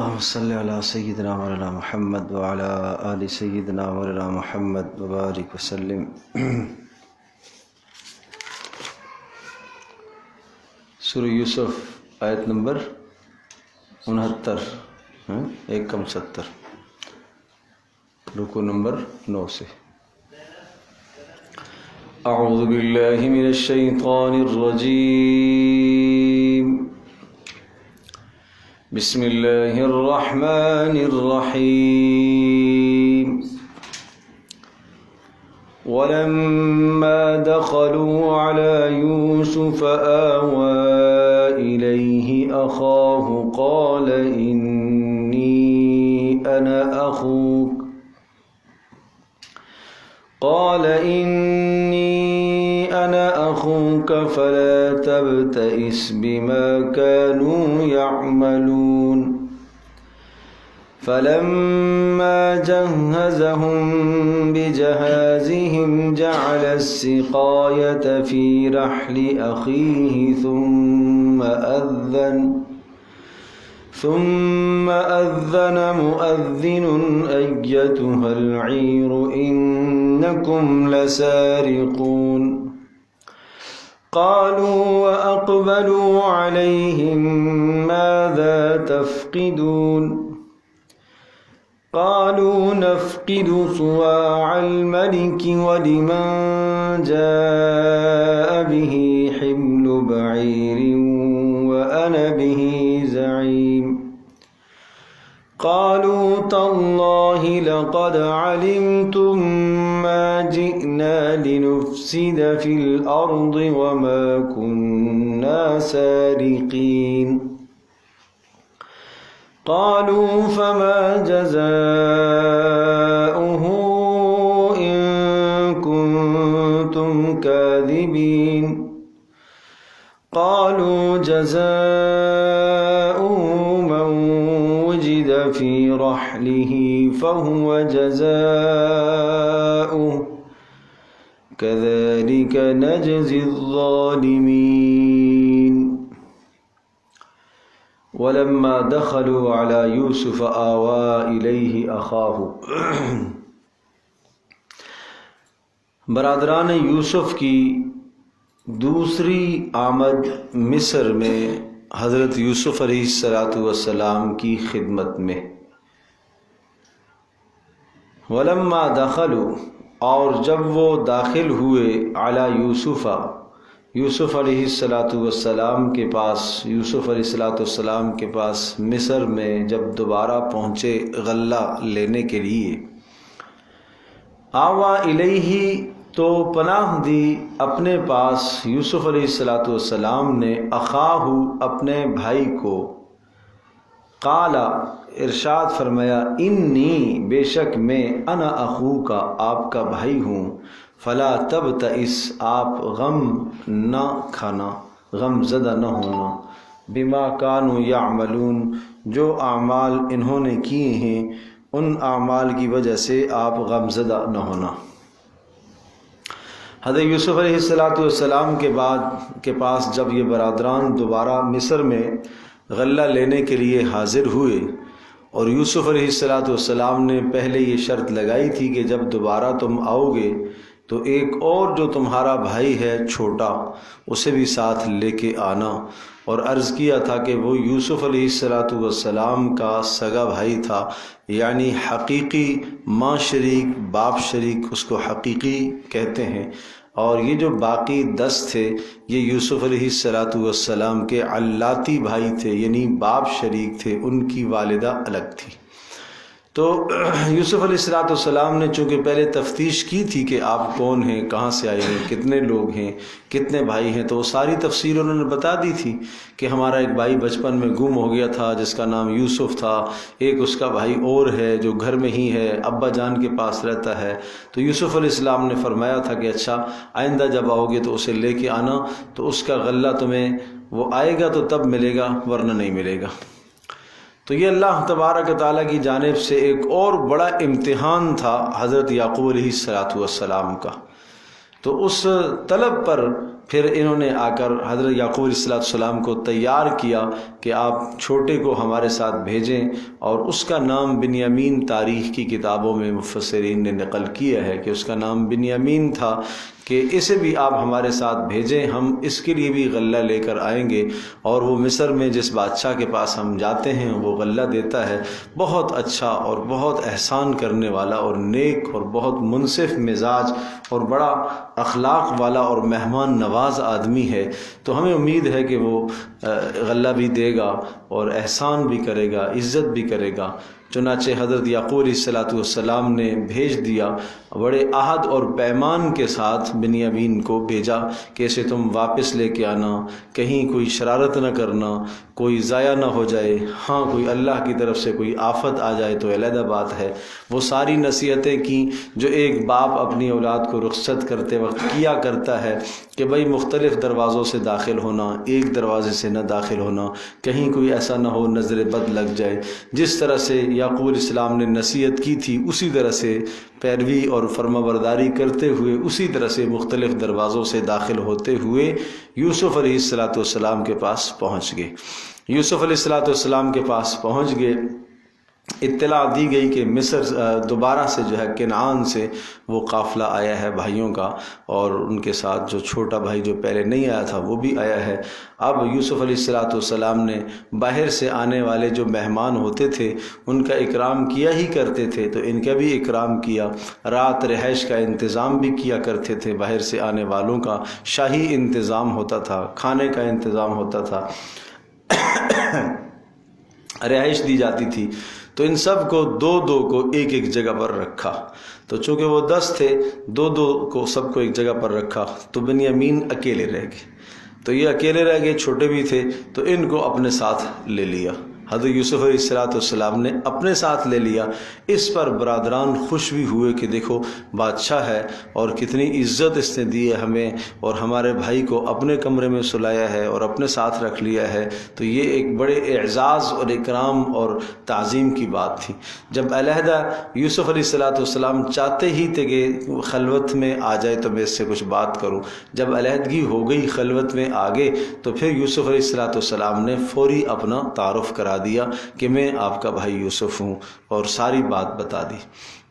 اللهم صل على سيدنا مولانا محمد وعلى آل سيدنا مولانا محمد وبارك وسلم. سورہ یوسف آیت نمبر 69 1 کم 70 رکوع نمبر 9 سے. اعوذ باللہ من الشیطان الرجیم. بسم اللہ الرحمن الرحیم. ولما دخلوا على يوسف آوى إليه أخاه قال إني أنا أخوك فلا تبتئس بما كانوا يعملون. فلما جهزهم بجهازهم جعل السقاية في رحل أخيه ثم أذن مؤذن أيتها العير إنكم لسارقون. قالوا وأقبلوا عليهم ماذا تفقدون. قالوا نفقد صواع الملك ولمن جاء به حمل بعير وأنا به زعيم. قالوا تالله لقد علمتم ما جئنا لنفسد في الأرض وما كنا سارقين. قالوا فما جزاؤه إن كنتم كاذبين. قالوا جزاؤه من وجد في رحله فهو جزاؤه كذلك نجزي الظالمين. ولما دخلوا على يوسف آوى إليه أخاه. برادران یوسف کی دوسری آمد مصر میں حضرت یوسف علیہ السلام کی خدمت میں. ولما دخلوا، اور جب وہ داخل ہوئے، علی یوسف علیہ السلام کے پاس، یوسف علیہ السلام کے پاس مصر میں جب دوبارہ پہنچے غلہ لینے کے لیے. آوا الیہ، تو پناہ دی اپنے پاس یوسف علیہ السلام نے اخاہ، اپنے بھائی کو. قال، ارشاد فرمایا، انی، بے شک میں، انا اخوک، آپ کا بھائی ہوں. فلا تبتئس، آپ غم نہ کھانا، غم زدہ نہ ہونا. بما کانوا یعملون، جو اعمال انہوں نے کیے ہیں ان اعمال کی وجہ سے آپ غم زدہ نہ ہونا. حضرت یوسف علیہ السلام کے پاس جب یہ برادران دوبارہ مصر میں غلہ لینے کے لیے حاضر ہوئے، اور یوسف علیہ السلام نے پہلے یہ شرط لگائی تھی کہ جب دوبارہ تم آؤ گے تو ایک اور جو تمہارا بھائی ہے چھوٹا، اسے بھی ساتھ لے کے آنا. اور عرض کیا تھا کہ وہ یوسف علیہ السلام کا سگا بھائی تھا، یعنی حقیقی ماں شریک باپ شریک، اس کو حقیقی کہتے ہیں. اور یہ جو باقی 10 تھے یہ یوسف علیہ السلام کے علاتی بھائی تھے، یعنی باپ شریک تھے، ان کی والدہ الگ تھی. تو یوسف علیہ السلام نے چونکہ پہلے تفتیش کی تھی کہ آپ کون ہیں، کہاں سے آئے ہیں، کتنے لوگ ہیں، کتنے بھائی ہیں، تو وہ ساری تفصیل انہوں نے بتا دی تھی کہ ہمارا ایک بھائی بچپن میں گم ہو گیا تھا جس کا نام یوسف تھا، ایک اس کا بھائی اور ہے جو گھر میں ہی ہے، ابا جان کے پاس رہتا ہے. تو یوسف علیہ السلام نے فرمایا تھا کہ اچھا آئندہ جب آؤ گے تو اسے لے کے آنا، تو اس کا غلہ تمہیں وہ آئے گا تو تب ملے گا ورنہ نہیں ملے گا. تو یہ اللہ تبارک تعالیٰ کی جانب سے ایک اور بڑا امتحان تھا حضرت یعقوب علیہ السلام کا. تو اس طلب پر پھر انہوں نے آ کر حضرت یعقوب علیہ السلام کو تیار کیا کہ آپ چھوٹے کو ہمارے ساتھ بھیجیں اور اس کا نام بنیامین تاریخ کی کتابوں میں مفسرین نے نقل کیا ہے کہ اس کا نام بنیامین تھا، کہ اسے بھی آپ ہمارے ساتھ بھیجیں، ہم اس کے لیے بھی غلہ لے کر آئیں گے، اور وہ مصر میں جس بادشاہ کے پاس ہم جاتے ہیں وہ غلہ دیتا ہے، بہت اچھا اور بہت احسان کرنے والا اور نیک اور بہت منصف مزاج اور بڑا اخلاق والا اور مہمان نواز آدمی ہے، تو ہمیں امید ہے کہ وہ غلہ بھی دے گا اور احسان بھی کرے گا، عزت بھی کرے گا۔ چنانچہ حضرت یعقوب علیہ السلام نے بھیج دیا، بڑے عہد اور پیمان کے ساتھ بنیامین کو بھیجا کہ اسے تم واپس لے کے آنا، کہیں کوئی شرارت نہ کرنا، کوئی ضائع نہ ہو جائے، ہاں کوئی اللہ کی طرف سے کوئی آفت آ جائے تو علیحدہ بات ہے۔ وہ ساری نصیحتیں کی جو ایک باپ اپنی اولاد کو رخصت کرتے وقت کیا کرتا ہے کہ بھئی مختلف دروازوں سے داخل ہونا، ایک دروازے سے نہ داخل ہونا، کہیں کوئی ایسا نہ ہو نظر بد لگ جائے۔ جس طرح سے یعقوب علیہ السلام نے نصیحت کی تھی اسی طرح سے پیروی اور فرما برداری کرتے ہوئے اسی طرح سے مختلف دروازوں سے داخل ہوتے ہوئے یوسف علیہ السلام کے پاس پہنچ گئے۔ یوسف علیہ السلام کے پاس پہنچ گئے، اطلاع دی گئی کہ مصر دوبارہ سے جو ہے کنعان سے وہ قافلہ آیا ہے بھائیوں کا، اور ان کے ساتھ جو چھوٹا بھائی جو پہلے نہیں آیا تھا وہ بھی آیا ہے۔ اب یوسف علیہ السلام نے باہر سے آنے والے جو مہمان ہوتے تھے ان کا اکرام کیا ہی کرتے تھے، تو ان کا بھی اکرام کیا، رات رہائش کا انتظام بھی کیا کرتے تھے، باہر سے آنے والوں کا شاہی انتظام ہوتا تھا، کھانے کا انتظام ہوتا تھا، رہائش دی جاتی تھی۔ تو ان سب کو دو دو کو ایک ایک جگہ پر رکھا، تو چونکہ وہ 10 تھے، دو دو کو سب کو ایک جگہ پر رکھا، تو بنیامین اکیلے رہ گئے۔ تو یہ اکیلے رہ گئے، چھوٹے بھی تھے، تو ان کو اپنے ساتھ لے لیا۔ حضرت یوسف علیہ السلام نے اپنے ساتھ لے لیا۔ اس پر برادران خوش بھی ہوئے کہ دیکھو بادشاہ ہے اور کتنی عزت اس نے دی ہے ہمیں، اور ہمارے بھائی کو اپنے کمرے میں سلایا ہے اور اپنے ساتھ رکھ لیا ہے، تو یہ ایک بڑے اعزاز اور اکرام اور تعظیم کی بات تھی۔ جب علیحدہ یوسف علیہ السلام چاہتے ہی تھے کہ خلوت میں آ جائے تو میں اس سے کچھ بات کروں، جب علیحدگی ہو گئی خلوت میں آگے، تو پھر یوسف علیہ السلام نے فوری اپنا تعارف کرا دیا کہ میں آپ کا بھائی یوسف ہوں، اور ساری بات بتا دی۔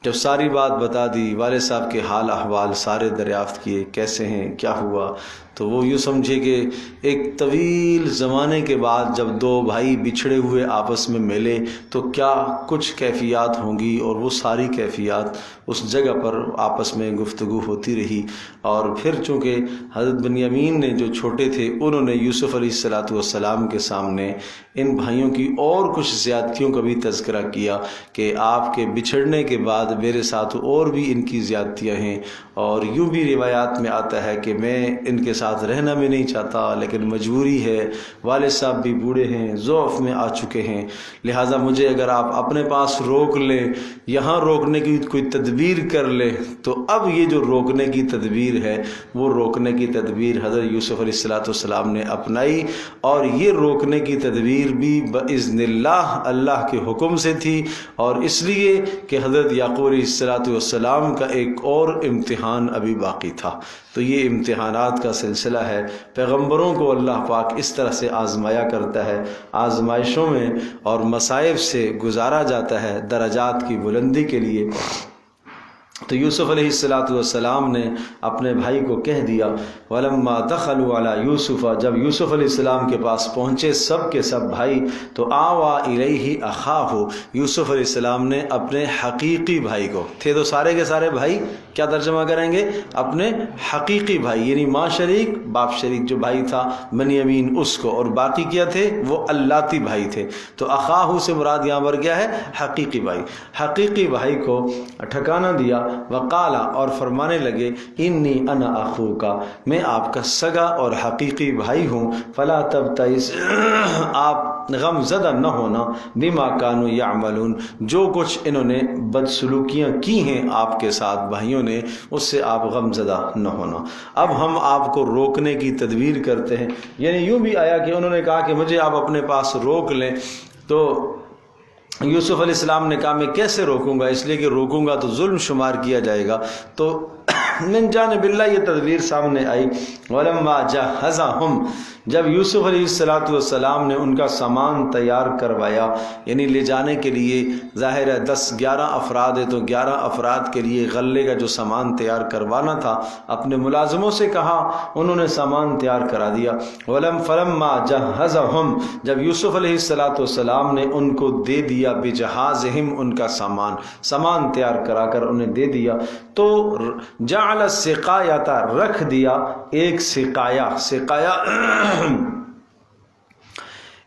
جب ساری بات بتا دی، والد صاحب کے حال احوال سارے دریافت کیے، کیسے ہیں، کیا ہوا، تو وہ یوں سمجھے کہ ایک طویل زمانے کے بعد جب دو بھائی بچھڑے ہوئے آپس میں ملے تو کیا کچھ کیفیات ہوں گی، اور وہ ساری کیفیات اس جگہ پر آپس میں گفتگو ہوتی رہی۔ اور پھر چونکہ حضرت بنیامین نے جو چھوٹے تھے انہوں نے یوسف علیہ السلام کے سامنے ان بھائیوں کی اور کچھ زیادتیوں کا بھی تذکرہ کیا کہ آپ کے بچھڑنے کے بعد میرے ساتھ اور بھی ان کی زیادتیاں ہیں، اور یوں بھی روایات میں آتا ہے کہ میں ان کے ساتھ رہنا بھی نہیں چاہتا لیکن مجبوری ہے، والد صاحب بھی بوڑھے ہیں، ضعف میں آ چکے ہیں، لہٰذا مجھے اگر آپ اپنے پاس روک لیں، یہاں روکنے کی کوئی تدبیر کر لیں، تو اب یہ جو روکنے کی تدبیر ہے وہ روکنے کی تدبیر حضرت یوسف علیہ السلام نے اپنائی، اور یہ روکنے کی تدبیر بھی باذن اللہ کے حکم سے تھی، اور اس لیے کہ حضرت یعقوب علیہ السلام کا ایک اور امتحان ابھی باقی تھا۔ تو یہ امتحانات کا سلسلہ ہے، پیغمبروں کو اللہ پاک اس طرح سے آزمایا کرتا ہے، آزمائشوں میں اور مصائب سے گزارا جاتا ہے درجات کی بلندی کے لیے۔ تو یوسف علیہ السلام نے اپنے بھائی کو کہہ دیا، وَلَمَّا دَخَلُوا عَلَى يُوسُفَ، جب یوسف علیہ السلام کے پاس پہنچے سب کے سب بھائی، تو آوَا إِلَيْهِ أَخَاهُ، یوسف علیہ السلام نے اپنے حقیقی بھائی کو، تھے تو سارے کے سارے بھائی، کیا ترجمہ کریں گے؟ اپنے حقیقی بھائی، یعنی ماں شریک باپ شریک جو بھائی تھا بنیامین اس کو، اور باقی کیا تھے؟ وہ اللاتی بھائی تھے۔ تو اخاہ سے مراد یہاں پر کیا ہے؟ حقیقی بھائی۔ حقیقی بھائی کو ٹھکانہ دیا، وقالا، اور فرمانے لگے، انی انا اخوکا، میں آپ کا سگا اور حقیقی بھائی ہوں، فلا تبتئس، آپ غم زدہ نہ ہونا، بما کانوا یعملون، جو کچھ انہوں نے بدسلوکیاں کی ہیں آپ کے ساتھ بھائیوں نے، اس سے آپ غم زدہ نہ ہونا۔ اب ہم آپ کو روکنے کی تدبیر کرتے ہیں، یعنی یوں بھی آیا کہ انہوں نے کہا کہ مجھے آپ اپنے پاس روک لیں، تو یوسف علیہ السلام نے کہا میں کیسے روکوں گا، اس لیے کہ روکوں گا تو ظلم شمار کیا جائے گا۔ تو من جانب اللہ یہ تدبیر سامنے آئی، وَلَمَّا جَهَّزَهُمْ، جب یوسف علیہ السلام نے ان کا سامان تیار کروایا، یعنی لے جانے کے لیے، ظاہر ہے 10-11 افراد ہے تو 11 افراد کے لیے غلے کا جو سامان تیار کروانا تھا، اپنے ملازموں سے کہا، انہوں نے سامان تیار کرا دیا۔ فلما جہزہم، جب یوسف علیہ السلام نے ان کو دے دیا، بجہازہم، ان کا سامان تیار کرا کر انہیں دے دیا، تو جعل السقایۃ، رکھ دیا ایک سقایا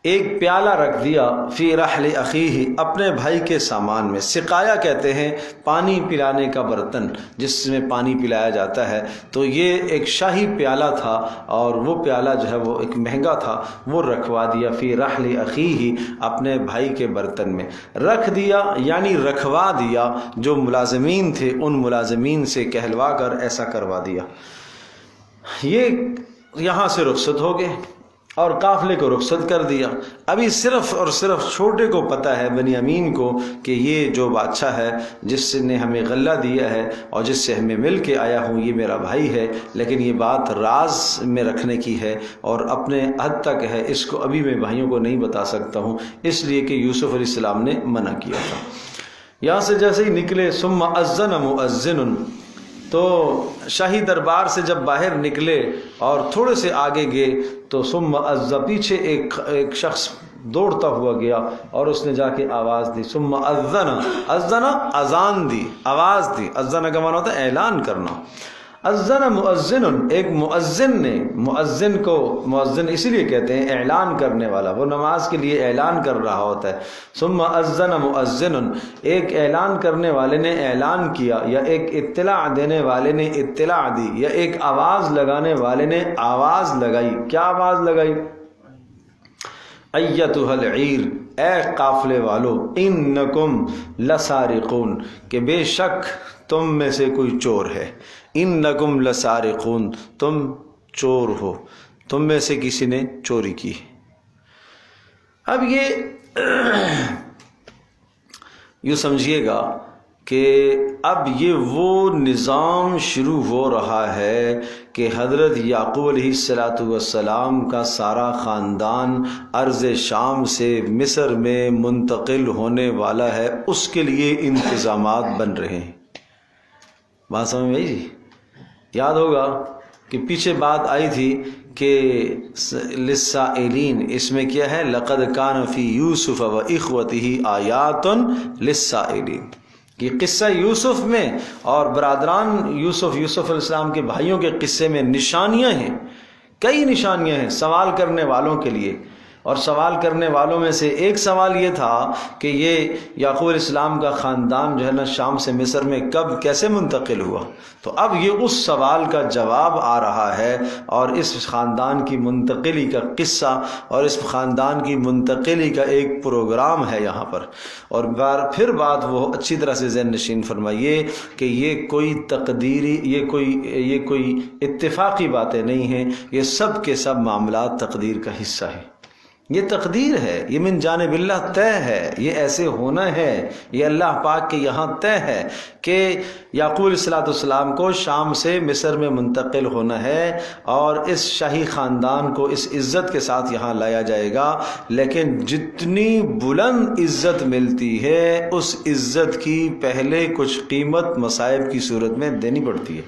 ایک پیالہ رکھ دیا، فی رحل اخیہ، اپنے بھائی کے سامان میں۔ سقایا کہتے ہیں پانی پلانے کا برتن جس میں پانی پلایا جاتا ہے، تو یہ ایک شاہی پیالہ تھا اور وہ پیالہ جو ہے وہ ایک مہنگا تھا، وہ رکھوا دیا، فی رحل اخیہ، اپنے بھائی کے برتن میں رکھ دیا، یعنی رکھوا دیا۔ جو ملازمین تھے ان ملازمین سے کہلوا کر ایسا کروا دیا۔ یہ یہاں سے رخصت ہو گئے اور قافلے کو رخصت کر دیا۔ ابھی صرف اور صرف چھوٹے کو پتہ ہے، بنیامین کو، کہ یہ جو بادشاہ ہے جس نے ہمیں غلہ دیا ہے اور جس سے ہمیں مل کے آیا ہوں، یہ میرا بھائی ہے، لیکن یہ بات راز میں رکھنے کی ہے اور اپنے حد تک ہے، اس کو ابھی میں بھائیوں کو نہیں بتا سکتا ہوں، اس لیے کہ یوسف علیہ السلام نے منع کیا تھا۔ یہاں سے جیسے ہی نکلے، ثم اذن مؤذن، تو شاہی دربار سے جب باہر نکلے اور تھوڑے سے آگے گئے تو ثم اذن، پیچھے ایک شخص دوڑتا ہوا گیا اور اس نے جا کے آواز دی، ثم اذن، اذان دی، آواز دی۔ اذن کا معنی ہوتا ہے اعلان کرنا۔ اذن مؤذن، ایک مؤذن نے، مؤذن اسی لیے کہتے ہیں اعلان کرنے والا، وہ نماز کے لیے اعلان کر رہا ہوتا ہے۔ ثم اذن مؤذن، ایک اعلان کرنے والے نے اعلان کیا، یا ایک اطلاع دینے والے نے اطلاع دی، یا ایک آواز لگانے والے نے آواز لگائی۔ کیا آواز لگائی؟ ایتھا العیر، اے قافلے والو، انکم لسارقون، کہ بے شک تم میں سے کوئی چور ہے۔ انکم لسارقون، تم چور ہو، تم میں سے کسی نے چوری کی۔ اب یہ یوں سمجھیے گا کہ اب یہ وہ نظام شروع ہو رہا ہے کہ حضرت یعقوب علیہ السلام کا سارا خاندان ارض شام سے مصر میں منتقل ہونے والا ہے، اس کے لیے انتظامات بن رہے ہیں۔ بات سمجھ میں آئی جی؟ یاد ہوگا کہ پیچھے بات آئی تھی کہ للسائلین، اس میں کیا ہے؟ لقد کان فی یوسف و اخوتہ آیات للسائلین۔ یہ قصہ یوسف میں اور برادران یوسف علیہ السلام کے بھائیوں کے قصے میں نشانیاں ہیں، کئی نشانیاں ہیں سوال کرنے والوں کے لیے۔ اور سوال کرنے والوں میں سے ایک سوال یہ تھا کہ یہ یعقوب علیہ السلام کا خاندان جو ہے نا شام سے مصر میں کب کیسے منتقل ہوا؟ تو اب یہ اس سوال کا جواب آ رہا ہے، اور اس خاندان کی منتقلی کا قصہ اور اس خاندان کی منتقلی کا ایک پروگرام ہے یہاں پر۔ اور پھر بات وہ اچھی طرح سے ذہن نشین فرمائیے کہ یہ کوئی تقدیری، یہ کوئی اتفاقی باتیں نہیں ہیں، یہ سب کے سب معاملات تقدیر کا حصہ ہے۔ یہ تقدیر ہے، یہ من جانب اللہ طے ہے، یہ ایسے ہونا ہے، یہ اللہ پاک کے یہاں طے ہے کہ یعقوب علیہ السلام کو شام سے مصر میں منتقل ہونا ہے اور اس شاہی خاندان کو اس عزت کے ساتھ یہاں لایا جائے گا۔ لیکن جتنی بلند عزت ملتی ہے اس عزت کی پہلے کچھ قیمت مصائب کی صورت میں دینی پڑتی ہے۔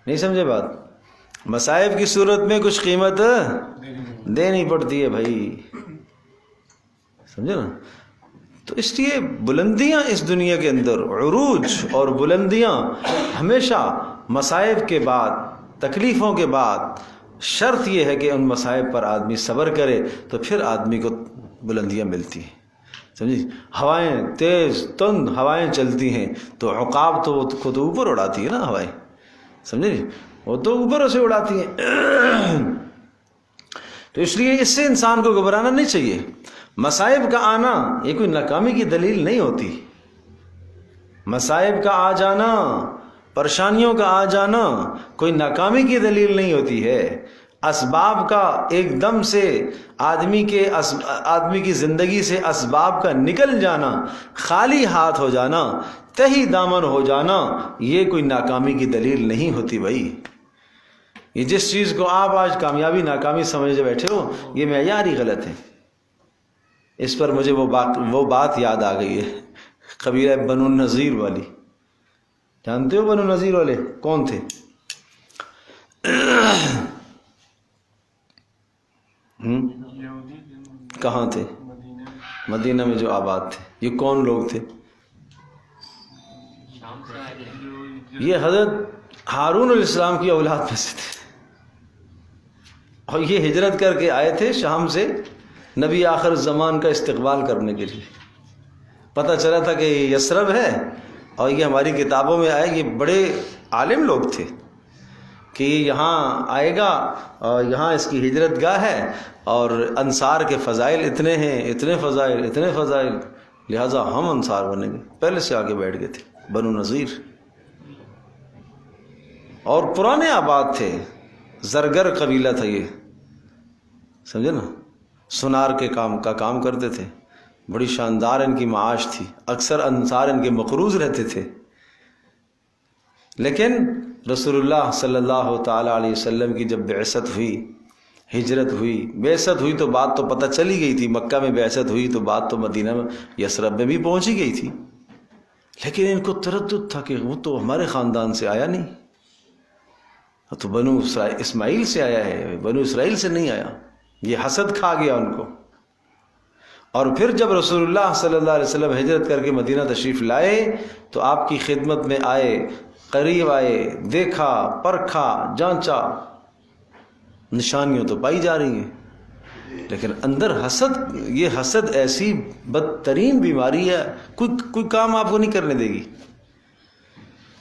نہیں سمجھے بات؟ مصائب کی صورت میں کچھ قیمت دینی پڑتی ہے بھائی، سمجھے نا؟ تو اس لیے بلندیاں اس دنیا کے اندر، عروج اور بلندیاں ہمیشہ مصائب کے بعد، تکلیفوں کے بعد، شرط یہ ہے کہ ان مصائب پر آدمی صبر کرے تو پھر آدمی کو بلندیاں ملتی ہیں، سمجھے؟ ہوائیں تیز تند ہوائیں چلتی ہیں تو عقاب تو کو تو اوپر اڑاتی ہے نا ہوائیں، سمجھے؟ وہ تو اوپر سے اڑاتی ہیں۔ تو اس لیے اس سے انسان کو گھبرانا نہیں چاہیے۔ مصائب کا آنا یہ کوئی ناکامی کی دلیل نہیں ہوتی۔ مصائب کا آ جانا، پریشانیوں کا آ جانا کوئی ناکامی کی دلیل نہیں ہوتی ہے۔ اسباب کا ایک دم سے آدمی کی زندگی سے اسباب کا نکل جانا، خالی ہاتھ ہو جانا، تہی دامن ہو جانا، یہ کوئی ناکامی کی دلیل نہیں ہوتی بھائی۔ یہ جس چیز کو آپ آج کامیابی ناکامی سمجھے بیٹھے ہو یہ معیار ہی غلط ہے۔ اس پر مجھے وہ بات یاد آ گئی ہے، قبیلہ بنو النضیر والی، جانتے ہو بنو النضیر والے کون تھے؟ کہاں تھے؟ مدینہ میں جو آباد تھے۔ یہ کون لوگ تھے؟ یہ حضرت ہارون علیہ السلام کی اولاد میں سے تھے، اور یہ ہجرت کر کے آئے تھے شام سے نبی آخر زمان کا استقبال کرنے کے لیے۔ پتہ چلا تھا کہ یہ یثرب ہے، اور یہ ہماری کتابوں میں آئے، یہ بڑے عالم لوگ تھے کہ یہ یہاں آئے گا اور یہاں اس کی ہجرت گاہ ہے، اور انصار کے فضائل اتنے ہیں، اتنے فضائل، لہٰذا ہم انصار بنیں گے۔ پہلے سے آگے بیٹھ گئے تھے بنو نذیر، اور پرانے آباد تھے، زرگر قبیلہ تھا یہ، سمجھے نا، سونار کے کام کرتے تھے، بڑی شاندار ان کی معاش تھی، اکثر انصار ان کے مقروض رہتے تھے۔ لیکن رسول اللہ صلی اللہ تعالی علیہ وسلم کی جب بعثت ہوئی، ہجرت ہوئی، بعثت ہوئی تو بات تو پتہ چلی گئی تھی، مکہ میں بعثت ہوئی تو بات تو مدینہ میں یثرب میں بھی پہنچی گئی تھی، لیکن ان کو تردد تھا کہ وہ تو ہمارے خاندان سے آیا نہیں، تو بنو اسماعیل سے آیا ہے، بنو اسرائیل سے نہیں آیا۔ یہ حسد کھا گیا ان کو۔ اور پھر جب رسول اللہ صلی اللہ علیہ وسلم ہجرت کر کے مدینہ تشریف لائے تو آپ کی خدمت میں آئے، قریب آئے، دیکھا، پرکھا، جانچا، نشانیاں تو پائی جا رہی ہیں، لیکن اندر حسد، یہ حسد ایسی بدترین بیماری ہے، کوئی کام آپ کو نہیں کرنے دے گی۔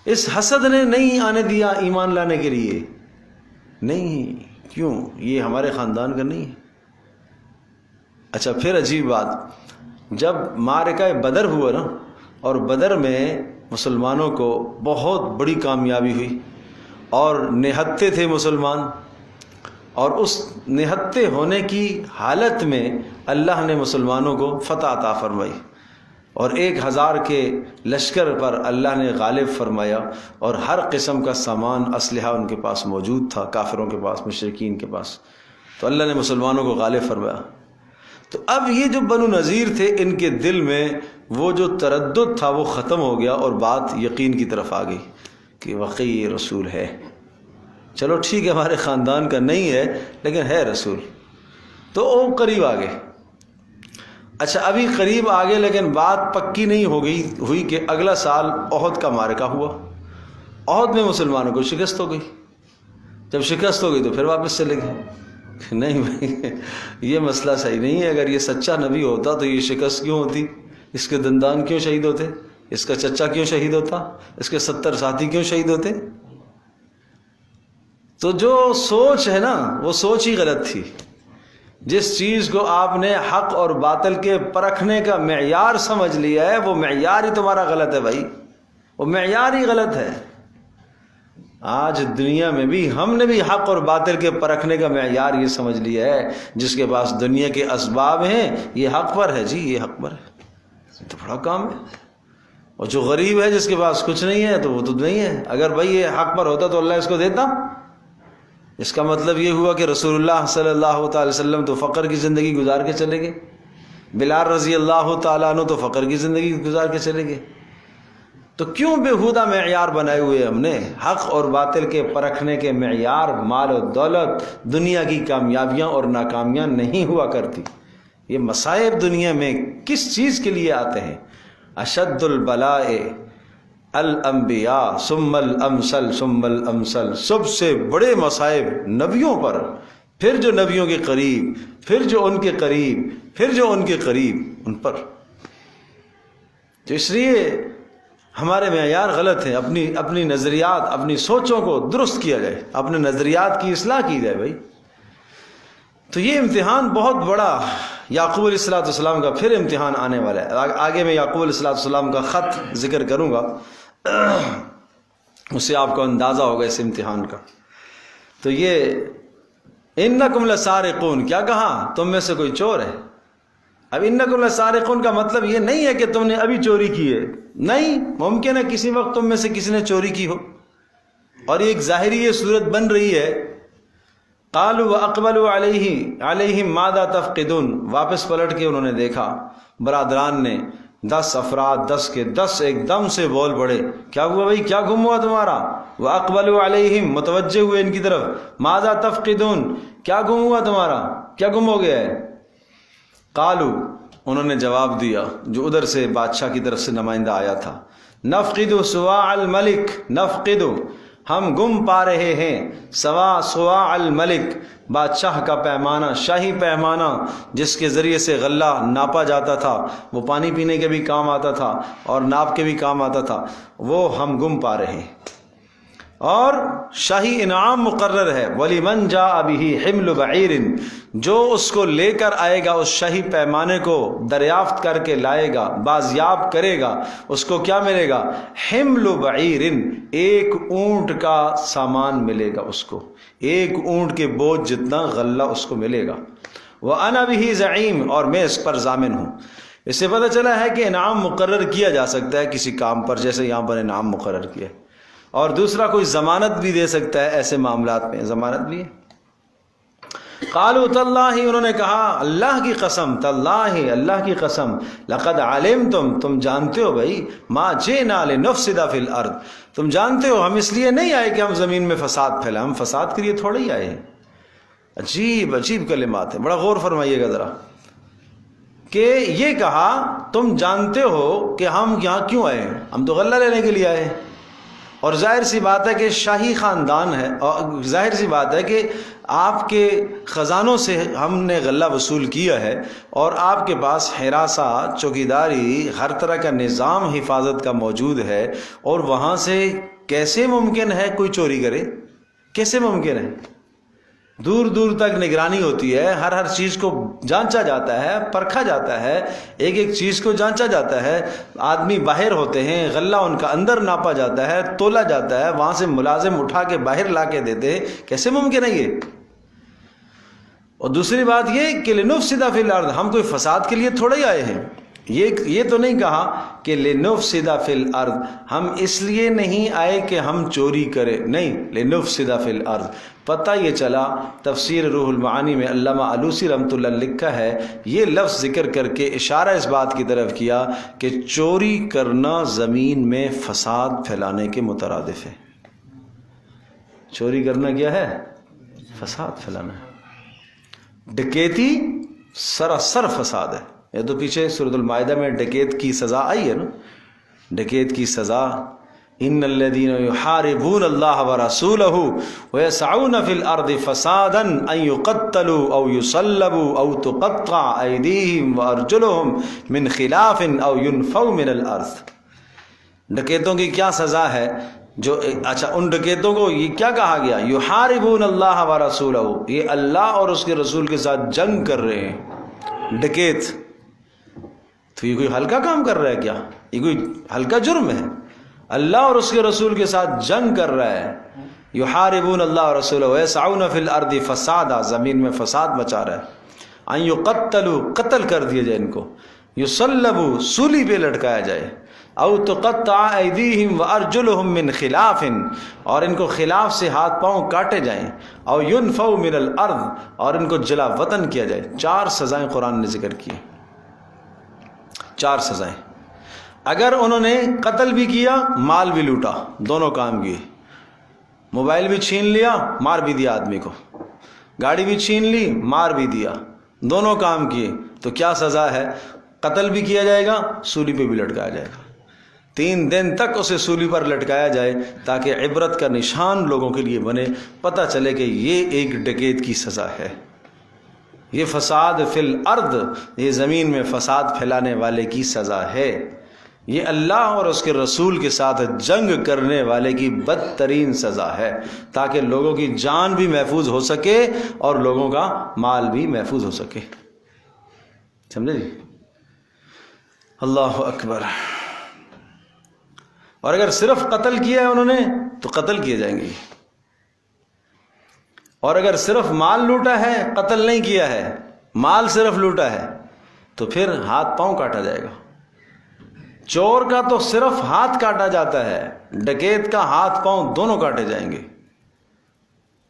اس حسد نے نہیں آنے دیا ایمان لانے کے لیے، نہیں، کیوں؟ یہ ہمارے خاندان کا نہیں ہے۔ اچھا، پھر عجیب بات، جب معرکہ بدر ہوا نا، اور بدر میں مسلمانوں کو بہت بڑی کامیابی ہوئی، اور نہتے تھے مسلمان، اور اس نہتے ہونے کی حالت میں اللہ نے مسلمانوں کو فتح عطا فرمائی، اور 1000 کے لشکر پر اللہ نے غالب فرمایا، اور ہر قسم کا سامان اسلحہ ان کے پاس موجود تھا، کافروں کے پاس، مشرکین کے پاس، تو اللہ نے مسلمانوں کو غالب فرمایا۔ تو اب یہ جو بنو نذیر تھے، ان کے دل میں وہ جو تردد تھا وہ ختم ہو گیا، اور بات یقین کی طرف آ گئی کہ واقعی یہ رسول ہے، چلو ٹھیک ہے ہمارے خاندان کا نہیں ہے لیکن ہے رسول، تو وہ قریب آ گئے۔ اچھا، ابھی قریب آگے، لیکن بات پکی نہیں ہوئی کہ اگلا سال احد کا معرکہ ہوا، احد میں مسلمانوں کو شکست ہو گئی۔ جب شکست ہو گئی تو پھر واپس چلے گئے، نہیں بھائی یہ مسئلہ صحیح نہیں ہے، اگر یہ سچا نبی ہوتا تو یہ شکست کیوں ہوتی، اس کے دندان کیوں شہید ہوتے، اس کا چچا کیوں شہید ہوتا، اس کے 70 ساتھی کیوں شہید ہوتے؟ تو جو سوچ ہے نا وہ سوچ ہی غلط تھی۔ جس چیز کو آپ نے حق اور باطل کے پرکھنے کا معیار سمجھ لیا ہے، وہ معیار ہی تمہارا غلط ہے بھائی، وہ معیار ہی غلط ہے۔ آج دنیا میں بھی ہم نے بھی حق اور باطل کے پرکھنے کا معیار یہ سمجھ لیا ہے، جس کے پاس دنیا کے اسباب ہیں یہ حق پر ہے، جی یہ حق پر ہے، تو بڑا کام ہے۔ اور جو غریب ہے جس کے پاس کچھ نہیں ہے تو وہ تو نہیں ہے، اگر بھائی یہ حق پر ہوتا تو اللہ اس کو دیتا۔ اس کا مطلب یہ ہوا کہ رسول اللہ صلی اللہ تعالی وسلم تو فقر کی زندگی گزار کے چلے گئے، بلال رضی اللہ تعالیٰ عنہ تو فقر کی زندگی گزار کے چلے گئے۔ تو کیوں بےہودہ معیار بنائے ہوئے ہم نے؟ حق اور باطل کے پرکھنے کے معیار مال و دولت، دنیا کی کامیابیاں اور ناکامیاں نہیں ہوا کرتی۔ یہ مصائب دنیا میں کس چیز کے لیے آتے ہیں؟ اشد البلاء الانبیاء ثم الامثل ثم الامثل، سب سے بڑے مصائب نبیوں پر، پھر جو نبیوں کے قریب، پھر جو ان کے قریب، پھر جو ان کے قریب، ان پر۔ تو اس لیے ہمارے معیار غلط ہیں، اپنی نظریات، اپنی سوچوں کو درست کیا جائے، اپنے نظریات کی اصلاح کی جائے بھائی۔ تو یہ امتحان بہت بڑا یعقوب علیہ السلام کا پھر امتحان آنے والا ہے۔ آگے میں یعقوب علیہ السلام کا خط ذکر کروں گا، اس سے آپ کو اندازہ ہوگا اس امتحان کا۔ تو یہ انکم لسارقون، کیا کہا؟ تم میں سے کوئی چور ہے۔ اب انکم لسارقون کا مطلب یہ نہیں ہے کہ تم نے ابھی چوری کی ہے، نہیں، ممکن ہے کسی وقت تم میں سے کسی نے چوری کی ہو، اور ایک ظاہری یہ صورت بن رہی ہے قالوا واقبلوا علیہم ماذا تفقدون، واپس پلٹ کے انہوں نے دیکھا برادران نے 10 افراد 10 کے 10 ایک دم سے بول پڑے، کیا ہوا بھائی، کیا گم ہوا تمہارا؟ واقبلوا علیہم، متوجہ ہوئے ان کی طرف، ماذا تفقدون، کیا گم ہوا تمہارا، کیا گم ہو گیا ہے؟ قالوا، انہوں نے جواب دیا جو ادھر سے بادشاہ کی طرف سے نمائندہ آیا تھا، نفقد سواع الملک، نفقد، ہم گم پا رہے ہیں، سواع الملک، بادشاہ کا پیمانہ، شاہی پیمانہ جس کے ذریعے سے غلہ ناپا جاتا تھا، وہ پانی پینے کے بھی کام آتا تھا اور ناپ کے بھی کام آتا تھا، وہ ہم گم پا رہے ہیں۔ اور شاہی انعام مقرر ہے، وَلِمَنْ جَاءَ بِهِ حِمْلُ بَعِيرٍ، جو اس کو لے کر آئے گا، اس شاہی پیمانے کو دریافت کر کے لائے گا، بازیاب کرے گا، اس کو کیا ملے گا؟ حِمْلُ بَعِيرٍ، ایک اونٹ کا سامان ملے گا، اس کو ایک اونٹ کے بوجھ جتنا غلہ اس کو ملے گا۔ وَأَنَا بِهِ زَعِيمٌ، اور میں اس پر ضامن ہوں۔ اس سے پتہ چلا ہے کہ انعام مقرر کیا جا سکتا ہے کسی کام پر، جیسے یہاں پر انعام مقرر کیا ہے، اور دوسرا کوئی ضمانت بھی دے سکتا ہے، ایسے معاملات میں ضمانت بھی ہے۔ قالوا تاللہ، انہوں نے کہا اللہ کی قسم، تاللہ اللہ کی قسم، لقد علمتم، تم جانتے ہو بھائی، ما جئنا لنفسد فی الارض، تم جانتے ہو ہم اس لیے نہیں آئے کہ ہم زمین میں فساد پھیلائیں، ہم فساد کے لیے تھوڑے ہی آئے ہیں۔ عجیب عجیب کلمات ہیں، بڑا غور فرمائیے گا ذرا، کہ یہ کہا تم جانتے ہو کہ ہم یہاں کیوں آئے ہیں، ہم تو غلہ لینے کے لیے آئے ہیں، اور ظاہر سی بات ہے کہ شاہی خاندان ہے، اور ظاہر سی بات ہے کہ آپ کے خزانوں سے ہم نے غلہ وصول کیا ہے، اور آپ کے پاس حراسہ، چوکیداری، ہر طرح کا نظام حفاظت کا موجود ہے، اور وہاں سے کیسے ممکن ہے کوئی چوری کرے؟ کیسے ممکن ہے؟ دور دور تک نگرانی ہوتی ہے، ہر ہر چیز کو جانچا جاتا ہے، پرکھا جاتا ہے، ایک ایک چیز کو جانچا جاتا ہے، آدمی باہر ہوتے ہیں، غلہ ان کا اندر ناپا جاتا ہے، تولا جاتا ہے، وہاں سے ملازم اٹھا کے باہر لا کے دیتے ہیں، کیسے ممکن ہے یہ؟ اور دوسری بات یہ کہ لنفسد فی الارض، ہم کوئی فساد کے لیے تھوڑے ہی آئے ہیں، یہ تو نہیں کہا کہ لنفسد فی الارض، ہم اس لیے نہیں آئے کہ ہم چوری کریں، نہیں، لنفسد فی الارض۔ پتہ یہ چلا، تفسیر روح المعانی میں علامہ علوسی رحمۃ اللہ لکھا ہے، یہ لفظ ذکر کر کے اشارہ اس بات کی طرف کیا کہ چوری کرنا زمین میں فساد پھیلانے کے مترادف ہے۔ چوری کرنا کیا ہے؟ فساد پھیلانا ہے۔ ڈکیتی سراسر فساد ہے، یہ تو پیچھے سورۃ المائدہ میں ڈکیت کی سزا آئی ہے نا، ڈکیت کی سزا، ان الذین یحاربون اللہ ورسولہ ویسعون فی الارض فسادا ان یقتلوا او یصلبوا او تقطع ایدیہم وارجلہم من خلاف او ینفوا من الارض۔ ڈکیتوں کی کیا سزا ہے؟ جو اچھا، ان ڈکیتوں کو یہ کیا کہا گیا؟ یحاربون اللہ ورسولہ، یہ اللہ اور اس کے رسول کے ساتھ جنگ کر رہے ہیں۔ ڈکیت تو یہ کوئی ہلکا کام کر رہا ہے کیا؟ یہ کوئی ہلکا جرم ہے؟ اللہ اور اس کے رسول کے ساتھ جنگ کر رہا ہے۔ یحاربون اللہ اور رسولہ ویسعون فی الارض فسادا، زمین میں فساد مچا رہا ہے۔ ان یقتلوا، قتل کر دیا جائے ان کو، یصلبوا، سولی پہ لٹکایا جائے، او تقطع ایدیہم وارجلہم من خلاف، اور ان کو خلاف سے ہاتھ پاؤں کاٹے جائیں، او ینفوا من الارض، اور ان کو جلا وطن کیا جائے۔ 4 سزائیں قرآن نے ذکر کی، 4 سزائیں۔ اگر انہوں نے قتل بھی کیا، مال بھی لوٹا، دونوں کام کیے، موبائل بھی چھین لیا، مار بھی دیا آدمی کو، گاڑی بھی چھین لی، مار بھی دیا، دونوں کام کیے، تو کیا سزا ہے؟ قتل بھی کیا جائے گا، سولی پہ بھی لٹکایا جائے گا، 3 دن تک اسے سولی پر لٹکایا جائے، تاکہ عبرت کا نشان لوگوں کے لیے بنے، پتہ چلے کہ یہ ایک ڈکیت کی سزا ہے، یہ فساد فی الارض، یہ زمین میں فساد پھیلانے والے کی سزا ہے، یہ اللہ اور اس کے رسول کے ساتھ جنگ کرنے والے کی بدترین سزا ہے، تاکہ لوگوں کی جان بھی محفوظ ہو سکے اور لوگوں کا مال بھی محفوظ ہو سکے۔ سمجھے جی؟ اللہ اکبر۔ اور اگر صرف قتل کیا ہے انہوں نے تو قتل کیے جائیں گے، اور اگر صرف مال لوٹا ہے، قتل نہیں کیا ہے، مال صرف لوٹا ہے، تو پھر ہاتھ پاؤں کاٹا جائے گا۔ چور کا تو صرف ہاتھ کاٹا جاتا ہے، ڈکیت کا ہاتھ پاؤں دونوں کاٹے جائیں گے۔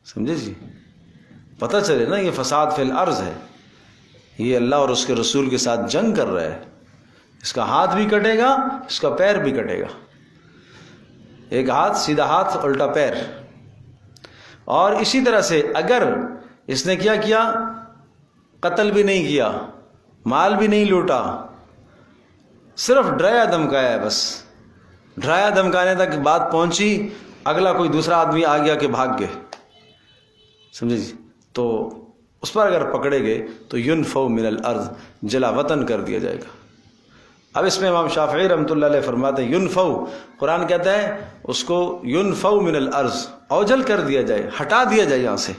سمجھے جی؟ پتہ چلے نا یہ فساد فی الارض ہے، یہ اللہ اور اس کے رسول کے ساتھ جنگ کر رہا ہے، اس کا ہاتھ بھی کٹے گا، اس کا پیر بھی کٹے گا، ایک ہاتھ سیدھا ہاتھ الٹا پیر۔ اور اسی طرح سے اگر اس نے کیا قتل بھی نہیں کیا، مال بھی نہیں لوٹا، صرف ڈرایا دھمکایا ہے، بس ڈرایا دھمکانے تک بات پہنچی، اگلا کوئی دوسرا آدمی آ گیا کہ بھاگ گئے، سمجھے جی، تو اس پر اگر پکڑے گئے تو ینفو من الارض، جلا وطن کر دیا جائے گا۔ اب اس میں امام شافعی رحمۃ اللہ علیہ فرماتے ہیں ینفو، قرآن کہتا ہے اس کو ینفو من الارض، اوجل کر دیا جائے، ہٹا دیا جائے یہاں سے،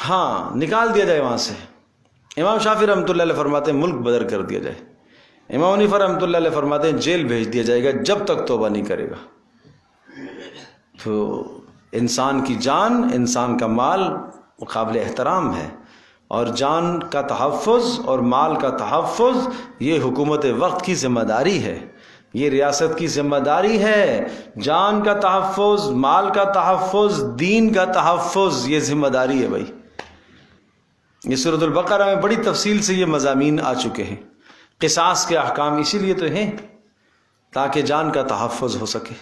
ہاں نکال دیا جائے وہاں سے۔ امام شافعی رحمۃ اللہ علیہ فرماتے ہیں ملک بدر کر دیا جائے۔ امام حنیفہ رحمۃ اللہ علیہ فرماتے ہیں جیل بھیج دیا جائے گا جب تک توبہ نہیں کرے گا۔ تو انسان کی جان، انسان کا مال قابل احترام ہے، اور جان کا تحفظ اور مال کا تحفظ یہ حکومت وقت کی ذمہ داری ہے، یہ ریاست کی ذمہ داری ہے۔ جان کا تحفظ، مال کا تحفظ، دین کا تحفظ، یہ ذمہ داری ہے بھائی۔ یہ سورۃ البقرہ میں بڑی تفصیل سے یہ مضامین آ چکے ہیں۔ قصاص کے احکام اسی لیے تو ہیں تاکہ جان کا تحفظ ہو سکے،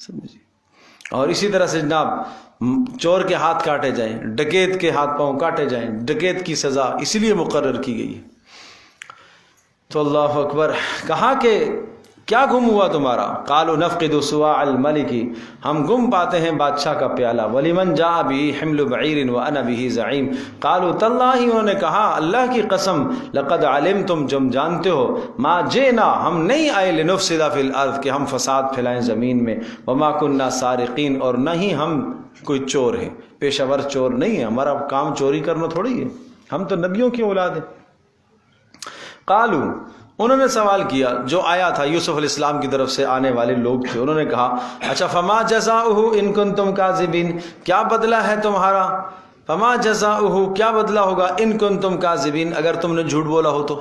سمجھے۔ اور اسی طرح سے جناب چور کے ہاتھ کاٹے جائیں، ڈکیت کے ہاتھ پاؤں کاٹے جائیں، ڈکیت کی سزا اسی لیے مقرر کی گئی ہے۔ تو اللہ اکبر، کہا کہ کیا گم ہوا تمہارا؟ قالوا نفقد سواع الملک، ہم گم پاتے ہیں بادشاہ کا پیالہ، ولمن جاء به حمل بعیر وانا به زعیم، قالوا تاللہ، انہوں نے کہا اللہ کی قسم، لقد علمتم، تم جانتے ہو، ما جئنا، ہم نہیں آئے، لنفسد فی الارض، کہ ہم فساد پھیلائیں زمین میں، وما كنا سارقین، اور نہ ہی ہم کوئی چور ہیں، پیشہ ور چور نہیں ہے، ہمارا کام چوری کرنا تھوڑی ہے، ہم تو نبیوں کی اولاد ہیں۔ قالوا، انہوں نے سوال کیا، جو آیا تھا یوسف علیہ السلام کی طرف سے آنے والے لوگ تھے، انہوں نے کہا اچھا فما جزاؤہ ان کنتم کاذبین، کیا بدلہ ہے تمہارا؟ فما جزاؤہ، کیا بدلہ ہوگا؟ ان کنتم کاذبین، اگر تم نے جھوٹ بولا ہو تو،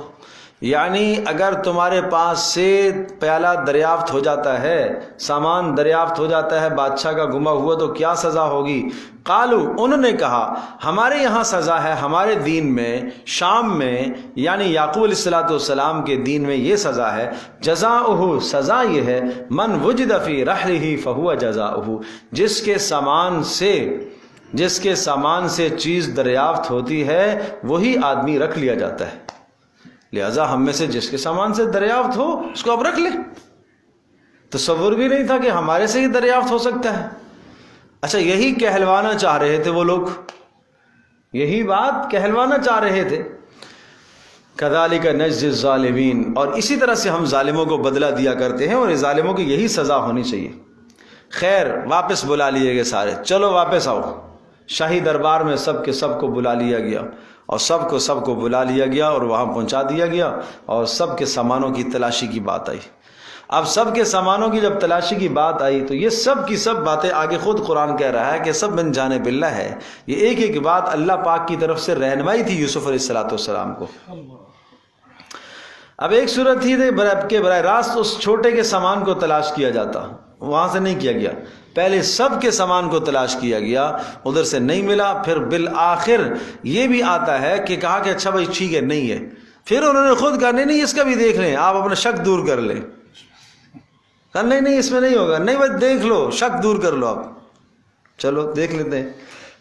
یعنی اگر تمہارے پاس سے پیالہ دریافت ہو جاتا ہے، سامان دریافت ہو جاتا ہے بادشاہ کا گما ہوا، تو کیا سزا ہوگی؟ قالو، انہوں نے کہا ہمارے یہاں سزا ہے، ہمارے دین میں، شام میں، یعنی یعقوب علیہ السلام کے دین میں یہ سزا ہے، جزاؤہ، سزا یہ ہے، من وجد فی رحلہ فہو جزاؤہ، جس کے سامان سے چیز دریافت ہوتی ہے وہی آدمی رکھ لیا جاتا ہے۔ لہذا ہم میں سے جس کے سامان سے دریافت ہو اس کو اب رکھ لیں۔ تصور بھی نہیں تھا کہ ہمارے سے ہی دریافت ہو سکتا ہے۔ اچھا، یہی کہلوانا چاہ رہے تھے وہ لوگ، یہی بات کہلوانا چاہ رہے تھے۔ کذالک نجزی الظالمین، اور اسی طرح سے ہم ظالموں کو بدلہ دیا کرتے ہیں، اور ظالموں کی یہی سزا ہونی چاہیے۔ خیر، واپس بلا لیے گئے سارے، چلو واپس آؤ۔ شاہی دربار میں سب کے سب کو بلا لیا گیا، اور سب کو بلا لیا گیا اور وہاں پہنچا دیا گیا، اور سب کے سامانوں کی تلاشی کی بات آئی۔ اب سب کے سامانوں کی جب تلاشی کی بات آئی تو یہ سب کی سب باتیں آگے خود قرآن کہہ رہا ہے کہ سب من جانب اللہ ہے، یہ ایک ایک بات اللہ پاک کی طرف سے رہنمائی تھی یوسف علیہ السلام کو۔ اب ایک صورت تھی کہ براہ راست اس چھوٹے کے سامان کو تلاش کیا جاتا، وہاں سے نہیں کیا گیا، پہلے سب کے سامان کو تلاش کیا گیا، ادھر سے نہیں ملا، پھر بالآخر یہ بھی آتا ہے کہ کہا کہ اچھا بھائی ٹھیک ہے نہیں ہے، پھر انہوں نے خود کہا نہیں اس کا بھی دیکھ لیں، آپ اپنا شک دور کر لیں، کہا نہیں اس میں نہیں ہوگا، نہیں بھائی دیکھ لو، شک دور کر لو آپ، چلو دیکھ لیتے ہیں۔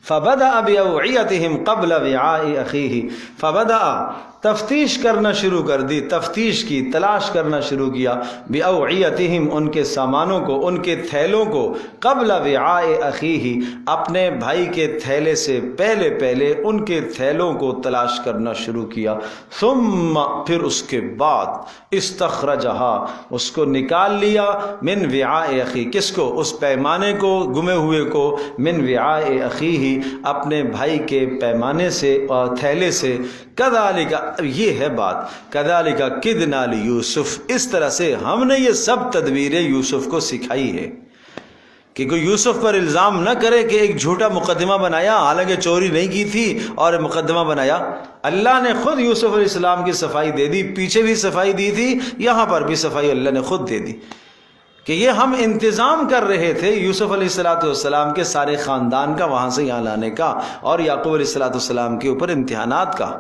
فبدأ بأوعيتهم قبل وعاء أخيه، فبدأ، تفتیش کرنا شروع کر دی، تفتیش کی، تلاش کرنا شروع کیا، بأوعيتهم، ان کے سامانوں کو، ان کے تھیلوں کو، قبل وعاء أخيه، اپنے بھائی کے تھیلے سے پہلے ان کے تھیلوں کو تلاش کرنا شروع کیا، ثم، پھر اس کے بعد، استخرجها، اس کو نکال لیا، من وعاء أخيه، کس کو؟ اس پیمانے کو، گمے ہوئے کو، من وعاء أخيه، اپنے بھائی کے پیمانے سے اور تھیلے سے، کذالک، یہ ہے بات، کذالک کدنا لیوسف، اس طرح سے ہم نے یہ سب تدبیریں یوسف کو سکھائی ہے کہ کوئی یوسف پر الزام نہ کرے کہ ایک جھوٹا مقدمہ بنایا، حالانکہ چوری نہیں کی تھی اور مقدمہ بنایا۔ اللہ نے خود یوسف علیہ السلام کی صفائی دے دی، پیچھے بھی صفائی دی تھی، یہاں پر بھی صفائی اللہ نے خود دے دی کہ یہ ہم انتظام کر رہے تھے یوسف علیہ السلام کے سارے خاندان کا وہاں سے یہاں لانے کا اور یعقوب علیہ السلام کے اوپر امتحانات کا.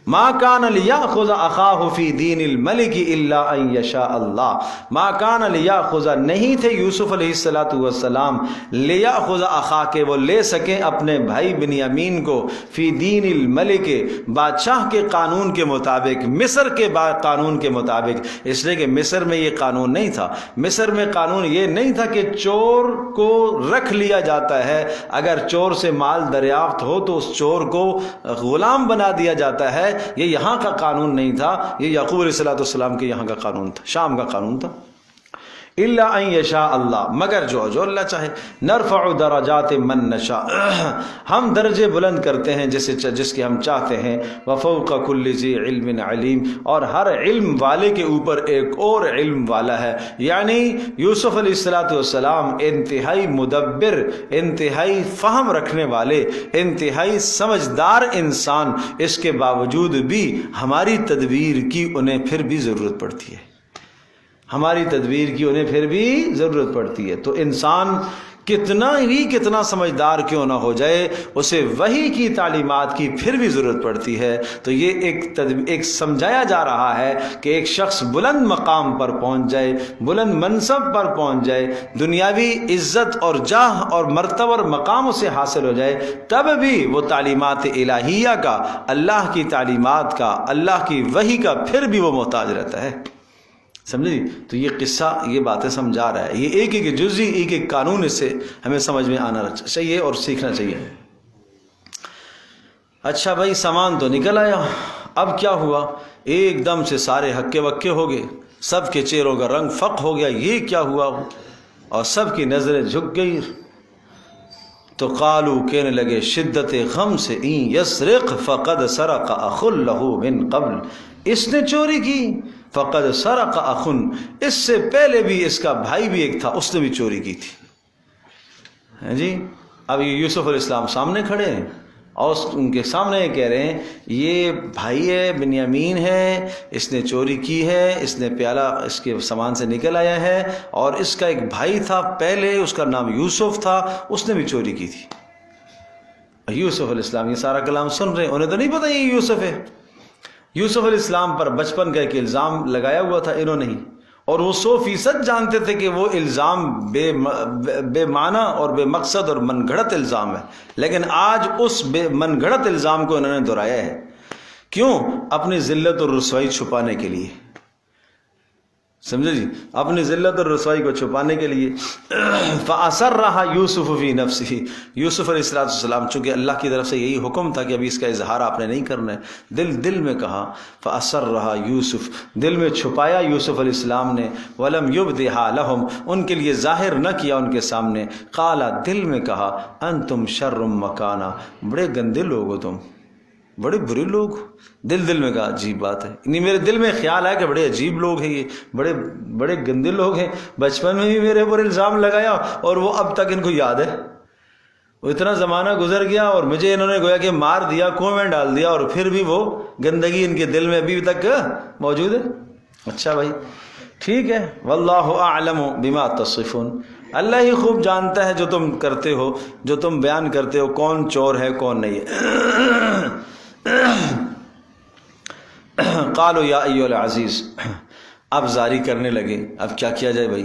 ما کان لیاخذ اخاہ فی دین الملک الا ان یشاء اللہ. ما کان لیاخذ نہیں تھے یوسف علیہ السلام لیاخذ اخاہ کے وہ لے سکیں اپنے بھائی بنیامین کو فی دین الملک بادشاہ کے قانون کے مطابق مصر کے قانون کے مطابق. اس لیے کہ مصر میں یہ قانون نہیں تھا. مصر میں قانون یہ نہیں تھا کہ چور کو رکھ لیا جاتا ہے, اگر چور سے مال دریافت ہو تو اس چور کو غلام بنا دیا جاتا ہے. یہ یہاں کا قانون نہیں تھا, یہ یعقوب علیہ السلام کے یہاں کا قانون تھا, شام کا قانون تھا. الا ان یشاء اللہ مگر جو اللہ چاہے. نرفع درجات من نشاء ہم درجے بلند کرتے ہیں جس کے ہم چاہتے ہیں. وفوق کل ذی علم علیم اور ہر علم والے کے اوپر ایک اور علم والا ہے. یعنی یوسف علیہ السلام انتہائی مدبر, انتہائی فہم رکھنے والے, انتہائی سمجھدار انسان, اس کے باوجود بھی ہماری تدبیر کی انہیں پھر بھی ضرورت پڑتی ہے. ہماری تدبیر کی انہیں پھر بھی ضرورت پڑتی ہے. تو انسان کتنا سمجھدار کیوں نہ ہو جائے, اسے وحی کی تعلیمات کی پھر بھی ضرورت پڑتی ہے. تو یہ ایک سمجھایا جا رہا ہے کہ ایک شخص بلند مقام پر پہنچ جائے, بلند منصب پر پہنچ جائے, دنیاوی عزت اور جاہ اور مرتبہ اور مقام اسے حاصل ہو جائے, تب بھی وہ تعلیمات الہیہ کا, اللہ کی تعلیمات کا, اللہ کی وحی کا پھر بھی وہ محتاج رہتا ہے. سمجھے جی؟ تو یہ قصہ یہ باتیں سمجھا رہا ہے. یہ ایک ایک جزئی, ایک ایک قانون اس سے ہمیں سمجھ میں آنا چاہیے اور سیکھنا چاہیے. اچھا بھائی, سامان تو نکل آیا, اب کیا ہوا؟ ایک دم سے سارے ہکے وکے ہو گئے, سب کے چہروں کا رنگ فق ہو گیا, یہ کیا ہوا؟ اور سب کی نظریں جھک گئی. تو قالو کہنے لگے شدت غم سے, این یسرق فقد سرق اخ له من قبل, اس نے چوری کی, فقد سرق اخ, اس سے پہلے بھی اس کا بھائی بھی ایک تھا, اس نے بھی چوری کی تھی. جی اب یہ یوسف علیہ السلام سامنے کھڑے ہیں اور ان کے سامنے یہ کہہ رہے ہیں یہ بھائی ہے, بنیامین ہے, اس نے چوری کی ہے, اس نے پیالہ اس کے سامان سے نکل آیا ہے, اور اس کا ایک بھائی تھا پہلے, اس کا نام یوسف تھا, اس نے بھی چوری کی تھی. یوسف علیہ السلام یہ سارا کلام سن رہے ہیں, انہیں تو نہیں پتہ یہ یوسف ہے. یوسف علیہ السلام پر بچپن کا ایک الزام لگایا ہوا تھا انہوں نے, اور وہ 100% جانتے تھے کہ وہ الزام بے معنی اور بے مقصد اور من گھڑت الزام ہے. لیکن آج اس من گھڑت الزام کو انہوں نے دہرایا ہے. کیوں؟ اپنی ذلت اور رسوائی چھپانے کے لیے. سمجھے جی؟ اپنی ذلت اور رسوائی کو چھپانے کے لیے. فَأَسَرَّهَا يُوسُفُ فِي نَفْسِهِ, یوسف علیہ السلام چونکہ اللہ کی طرف سے یہی حکم تھا کہ ابھی اس کا اظہار آپ نے نہیں کرنا ہے, دل میں کہا. فَأَسَرَّهَا يُوسُف, دل میں چھپایا یوسف علیہ السلام نے. وَلَمْ يُبْدِهَا لَهُمْ, ان کے لیے ظاہر نہ کیا ان کے سامنے. قَالَ, دل میں کہا. أَنْتُمْ شَرٌّ مَكَانًا, بڑے گندے لوگ ہو تم, بڑے برے لوگ. دل میں کہا عجیب بات ہے, نہیں میرے دل میں خیال ہے کہ بڑے عجیب لوگ ہیں یہ, بڑے گندے لوگ ہیں. بچپن میں بھی میرے اوپر الزام لگایا اور وہ اب تک ان کو یاد ہے. وہ اتنا زمانہ گزر گیا اور مجھے انہوں نے گویا کہ مار دیا, کنویں میں ڈال دیا, اور پھر بھی وہ گندگی ان کے دل میں ابھی تک موجود ہے. اچھا بھائی ٹھیک ہے. واللہ اعلم بما تصفون, اللہ ہی خوب جانتا ہے جو تم کرتے ہو, جو تم بیان کرتے ہو, کون چور ہے کون نہیں ہے. قالوا یا ایھا العزیز, اب زاری کرنے لگے. اب کیا کیا جائے بھائی,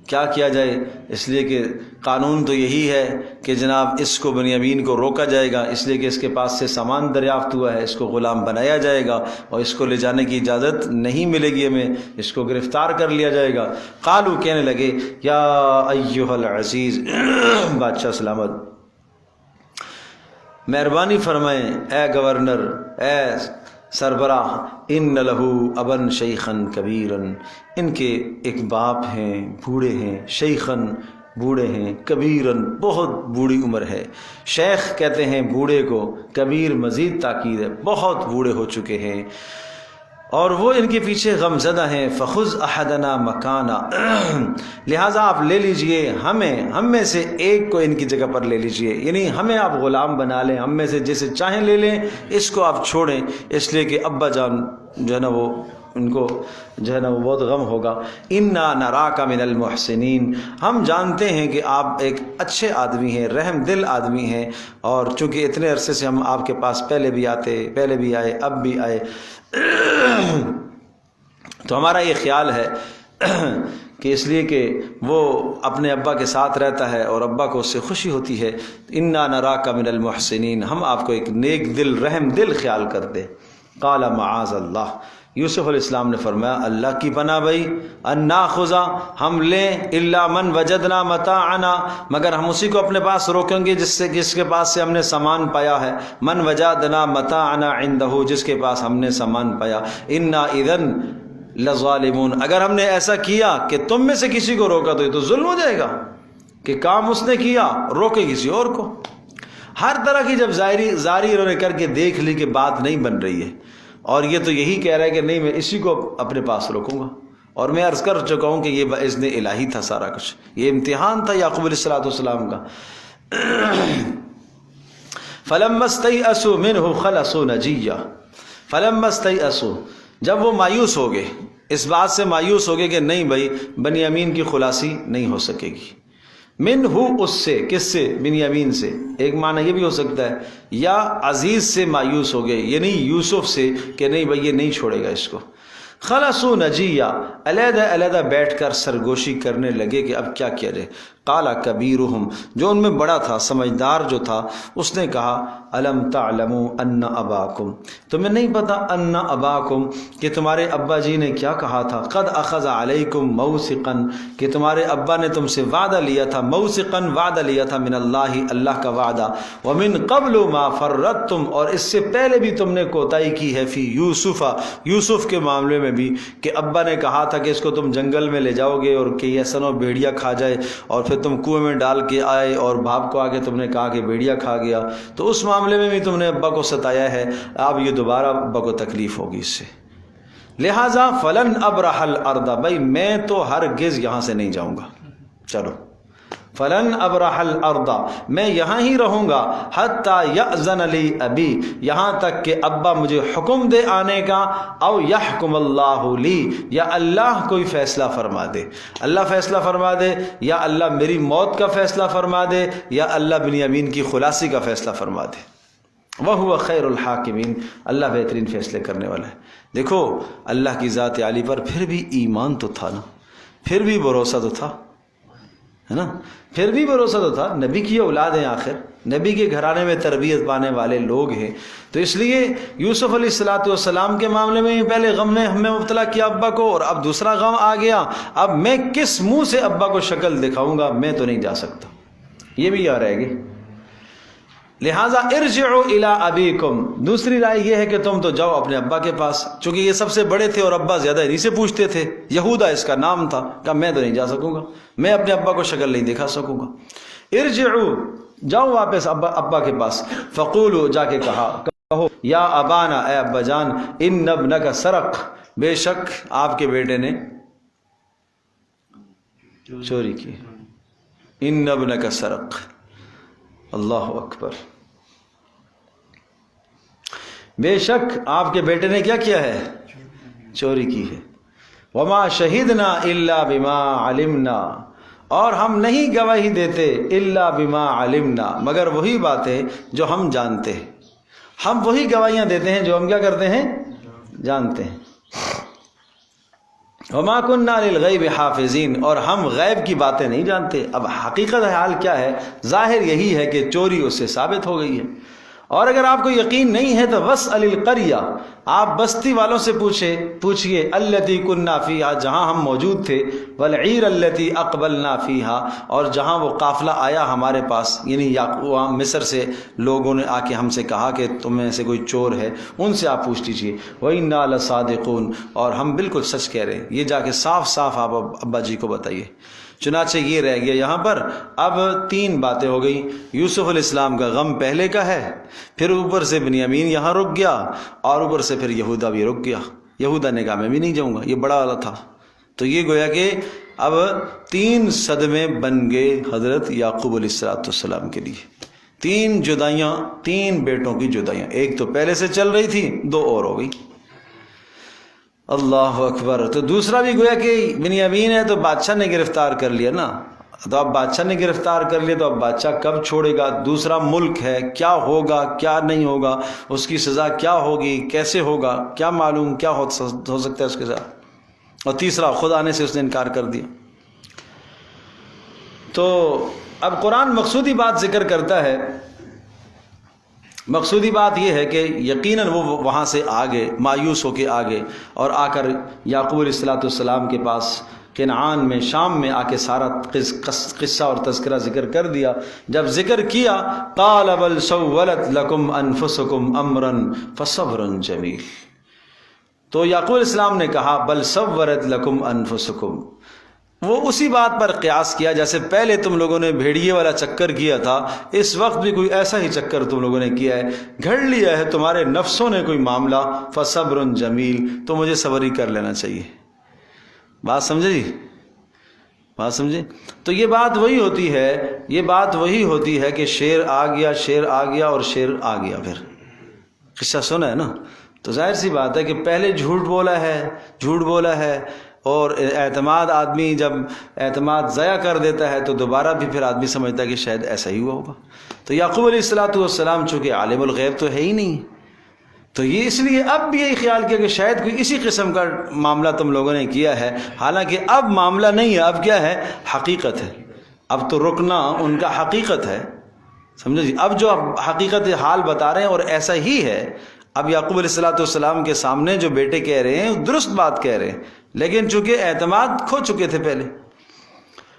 کیا کیا جائے؟ اس لیے کہ قانون تو یہی ہے کہ جناب اس کو بنیامین کو روکا جائے گا, اس لیے کہ اس کے پاس سے سامان دریافت ہوا ہے, اس کو غلام بنایا جائے گا اور اس کو لے جانے کی اجازت نہیں ملے گی ہمیں, اس کو گرفتار کر لیا جائے گا. قالوا, کہنے لگے یا ایھا العزیز, بادشاہ سلامت, مہربانی فرمائیں اے گورنر, اے سربراہ, ان لہو ابن شیخن کبیرن, ان کے ایک باپ ہیں, بوڑھے ہیں, شیخن بوڑھے ہیں, کبیرن بہت بوڑھی عمر ہے. شیخ کہتے ہیں بوڑھے کو, کبیر مزید تاکید ہے, بہت بوڑھے ہو چکے ہیں اور وہ ان کے پیچھے غم زدہ ہیں. فخذ احدنا مکانا, لہٰذا آپ لے لیجئے ہم میں سے ایک کو ان کی جگہ پر لے لیجئے, یعنی ہمیں آپ غلام بنا لیں, ہم میں سے جسے چاہیں لے لیں, اس کو آپ چھوڑیں, اس لیے کہ ابا جان جو ہے نا وہ ان کو جو ہے نا وہ بہت غم ہوگا. انا نراک من المحسنین، ہم جانتے ہیں کہ آپ ایک اچھے آدمی ہیں، رحم دل آدمی ہیں، اور چونکہ اتنے عرصے سے ہم آپ کے پاس پہلے بھی آئے اب بھی آئے تو ہمارا یہ خیال ہے کہ اس لیے کہ وہ اپنے ابا کے ساتھ رہتا ہے اور ابا کو اس سے خوشی ہوتی ہے. انا نراک من المحسنین، ہم آپ کو ایک نیک دل رحم دل خیال کرتے. قال معاذ اللہ، یوسف علیہ السلام نے فرمایا اللہ کی پناہ بھائی، ان ناخذ، ہم لیں، الا من وجدنا متاعنا، مگر ہم اسی کو اپنے پاس روکیں گے جس کے پاس سے ہم نے سامان پایا ہے. من وجدنا متاعنا عنده، جس کے پاس ہم نے سامان پایا. انا اذن لظالمون، اگر ہم نے ایسا کیا کہ تم میں سے کسی کو روکا تو یہ تو ظلم ہو جائے گا کہ کام اس نے کیا روکے کسی اور کو. ہر طرح کی جب زاری انہوں نے کر کے دیکھ لی کہ بات نہیں بن رہی ہے، اور یہ تو یہی کہہ رہا ہے کہ نہیں میں اسی کو اپنے پاس روکوں گا. اور میں عرض کر چکا ہوں کہ یہ باذن الہی تھا، سارا کچھ یہ امتحان تھا یعقوب علیہ السلام کا. فلما استيئسوا منه خلصوا نجيا، فلما استيئسوا، جب وہ مایوس ہو گئے، اس بات سے مایوس ہو گئے کہ نہیں بھائی بنیامین کی خلاصی نہیں ہو سکے گی. منہ، اس سے، کس سے؟ بنیامین سے. ایک معنی یہ بھی ہو سکتا ہے یا عزیز سے مایوس ہو گئے، یعنی یوسف سے کہ نہیں بھائی یہ نہیں چھوڑے گا اس کو. خلصوا نجیہ، علیحدہ علیحدہ بیٹھ کر سرگوشی کرنے لگے کہ اب کیا کیا جائے. قال کبیرہم، جو ان میں بڑا تھا سمجھدار جو تھا، اس نے کہا الم تعلموا ان اباکم، تمہیں نہیں پتا ان اباکم کہ تمہارے ابا جی نے کیا کہا تھا. قد اخذ علیکم موثقا، کہ تمہارے ابا نے تم سے وعدہ لیا تھا. موثقا، وعدہ لیا تھا. من اللہ، اللہ کا وعدہ. ومن قبل ما فرطتم، اور اس سے پہلے بھی تم نے کوتاہی کی ہے. فی یوسف، یوسف کے معاملے میں بھی، کہ ابا نے کہا تھا کہ اس کو تم جنگل میں لے جاؤ گے اور کہ یہ سنو بھیڑیا کھا جائے، اور پھر تم کنویں میں ڈال کے آئے اور باپ کو آ کے تم نے کہا کہ بھیڑیا کھا گیا، تو اس معاملے میں بھی تم نے ابا کو ستایا ہے. اب یہ دوبارہ ابا کو تکلیف ہوگی اس سے. لہٰذا فلن ابرح الارض، بھائی میں تو ہرگز یہاں سے نہیں جاؤں گا. چلو، فلن ابرح الارض، میں یہاں ہی رہوں گا. حتی یأذن لی ابی، یہاں تک کہ ابا مجھے حکم دے آنے کا. او یحکم اللہ لی، یا اللہ کوئی فیصلہ فرما دے، اللہ فیصلہ فرما دے، یا اللہ میری موت کا فیصلہ فرما دے، یا اللہ بنیامین کی خلاصی کا فیصلہ فرما دے. وَهُوَ خَيْرُ الْحَاكِمِينَ، اللہ بہترین فیصلے کرنے والا ہے. دیکھو اللہ کی ذات عالی پر پھر بھی ایمان تو تھا نا، پھر بھی بھروسہ تو تھا، ہے نا، پھر بھی بھروسہ تو تھا. نبی کی اولاد ہیں، آخر نبی کے گھرانے میں تربیت پانے والے لوگ ہیں. تو اس لیے یوسف علیہ السلام کے معاملے میں پہلے غم نے ہمیں مبتلا کیا ابا کو، اور اب دوسرا غم آ گیا. اب میں کس منہ سے ابا کو شکل دکھاؤں گا؟ میں تو نہیں جا سکتا، یہ بھی یاد رہے گی. لہٰذا ارجعوا الی ابیکم، دوسری رائے یہ ہے کہ تم تو جاؤ اپنے ابا کے پاس، چونکہ یہ سب سے بڑے تھے اور ابا زیادہ انہی سے پوچھتے تھے. یہودا اس کا نام تھا. کہا میں تو نہیں جا سکوں گا، میں اپنے ابا کو شکل نہیں دکھا سکوں گا. ارجعوا، جاؤ واپس ابا کے پاس. فقولوا، جا کے کہو یا ابانا، اے ابا جان، ان ابنک سرق، بے شک آپ کے بیٹے نے چوری کی. ان ابنک سرق، اللہ اکبر، بے شک آپ کے بیٹے نے کیا کیا ہے؟ چوری کی ہے. وما شہدنا الا بما علمنا، اور ہم نہیں گواہی دیتے الا بما علمنا، مگر وہی باتیں جو ہم جانتے ہیں. ہم وہی گواہیاں دیتے ہیں جو ہم کیا کرتے ہیں؟ جانتے ہیں. وما كنا للغیب حافظین، اور ہم غیب کی باتیں نہیں جانتے. اب حقیقت حال کیا ہے؟ ظاہر یہی ہے کہ چوری اس سے ثابت ہو گئی ہے. اور اگر آپ کو یقین نہیں ہے تو واسأل القریہ، آپ بستی والوں سے پوچھئے التی کنا فیہا، جہاں ہم موجود تھے، والعیر التی اقبلنا فیہا، اور جہاں وہ قافلہ آیا ہمارے پاس، یعنی مصر سے لوگوں نے آ کے ہم سے کہا کہ تم میں سے کوئی چور ہے، ان سے آپ پوچھ لیجیے. وَإِنَّا لَصَادِقُونَ، اور ہم بالکل سچ کہہ رہے ہیں. یہ جا کے صاف صاف آپ ابا جی کو بتائیے. چنانچہ یہ رہ گیا یہاں پر. اب 3 باتیں ہو گئی. یوسف علیہ السلام کا غم پہلے کا ہے، پھر اوپر سے بنیامین یہاں رک گیا، اور اوپر سے پھر یہودا بھی رک گیا. یہودا نے کہا میں بھی نہیں جاؤں گا، یہ بڑا والا تھا. تو یہ گویا کہ اب 3 صدمے بن گئے حضرت یعقوب علیہ السلام کے لیے. 3 جدائیاں، 3 بیٹوں کی جدائیاں. ایک تو پہلے سے چل رہی تھی، 2 اور ہو گئی. اللہ اکبر. تو دوسرا بھی گویا کہ بنیامین ہے تو بادشاہ نے گرفتار کر لیا نا. تو اب بادشاہ نے گرفتار کر لیا تو اب بادشاہ کب چھوڑے گا؟ دوسرا ملک ہے، کیا ہوگا کیا نہیں ہوگا، اس کی سزا کیا ہوگی، کیسے ہوگا، کیا معلوم کیا ہو سکتا ہے اس کے ساتھ. اور تیسرا خود آنے سے اس نے انکار کر دیا. تو اب قرآن مقصودی بات ذکر کرتا ہے. مقصودی بات یہ ہے کہ یقیناً وہ وہاں سے آگے مایوس ہو کے آگے اور آ کر یعقوب علیہ السلام کے پاس کنعان میں شام میں آ کے سارا قصہ اور تذکرہ ذکر کر دیا. جب ذکر کیا قال بل سولت لکم انفسکم امرا فصبر جمیل. تو یعقوب علیہ السلام نے کہا بل سولت لکم انفسکم. وہ اسی بات پر قیاس کیا جیسے پہلے تم لوگوں نے بھیڑیے والا چکر کیا تھا، اس وقت بھی کوئی ایسا ہی چکر تم لوگوں نے کیا ہے، گھڑ لیا ہے تمہارے نفسوں نے کوئی معاملہ. فصبر جمیل، تو مجھے صبر ہی کر لینا چاہیے. بات سمجھے جی؟ بات سمجھے؟ تو یہ بات وہی ہوتی ہے کہ شیر آ گیا اور شیر آ گیا. پھر قصہ سنا ہے نا. تو ظاہر سی بات ہے کہ پہلے جھوٹ بولا ہے اور آدمی جب اعتماد ضائع کر دیتا ہے تو دوبارہ بھی پھر آدمی سمجھتا ہے کہ شاید ایسا ہی ہوا ہوگا. تو یعقوب علیہ السلام چونکہ عالم الغیب تو ہے ہی نہیں، تو یہ اس لیے اب بھی یہی خیال کیا کہ شاید کوئی اسی قسم کا معاملہ تم لوگوں نے کیا ہے. حالانکہ اب معاملہ نہیں ہے، اب کیا ہے؟ حقیقت ہے. اب تو رکنا ان کا حقیقت ہے. سمجھے جی؟ اب جو حقیقت حال بتا رہے ہیں اور ایسا ہی ہے. اب یعقوب علیہ السلام کے سامنے جو بیٹے کہہ رہے ہیں درست بات کہہ رہے ہیں، لیکن چونکہ اعتماد کھو چکے تھے پہلے،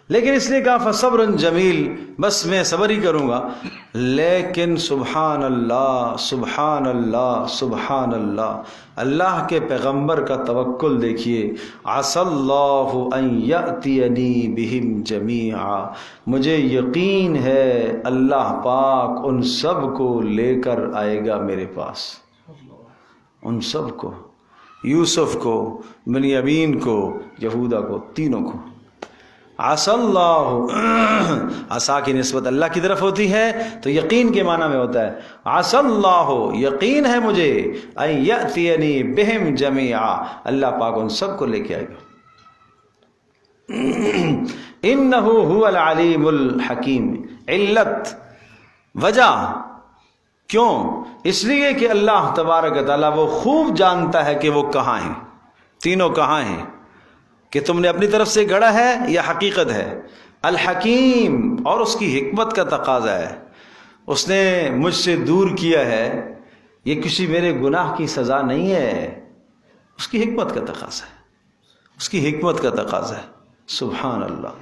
لیکن اس لیے کہا فصبر جمیل، بس میں صبر ہی کروں گا. لیکن سبحان اللہ سبحان اللہ سبحان اللہ، اللہ کے پیغمبر کا توکل دیکھیے. عسى اللہ ان یأتینی بہم جمیعا، مجھے یقین ہے اللہ پاک ان سب کو لے کر آئے گا میرے پاس. ان سب کو، یوسف کو، بنیامین کو، یہودا کو، تینوں کو. عسى اللہ، عسا کی نسبت اللہ کی طرف ہوتی ہے تو یقین کے معنی میں ہوتا ہے. عسى اللہ، یقین ہے مجھے، ان یأتینی بہم جمیعا، اللہ پاک ان سب کو لے کے آئے گا. انہ هو العلیم الحکیم. علت، وجہ، کیوں؟ اس لیے کہ اللہ تبارک و تعالیٰ وہ خوب جانتا ہے کہ وہ کہاں ہیں، تینوں کہاں ہیں، کہ تم نے اپنی طرف سے گڑھا ہے یا حقیقت ہے. الحکیم، اور اس کی حکمت کا تقاضا ہے. اس نے مجھ سے دور کیا ہے، یہ کسی میرے گناہ کی سزا نہیں ہے، اس کی حکمت کا تقاضا ہے، اس کی حکمت کا تقاضا ہے. سبحان اللہ.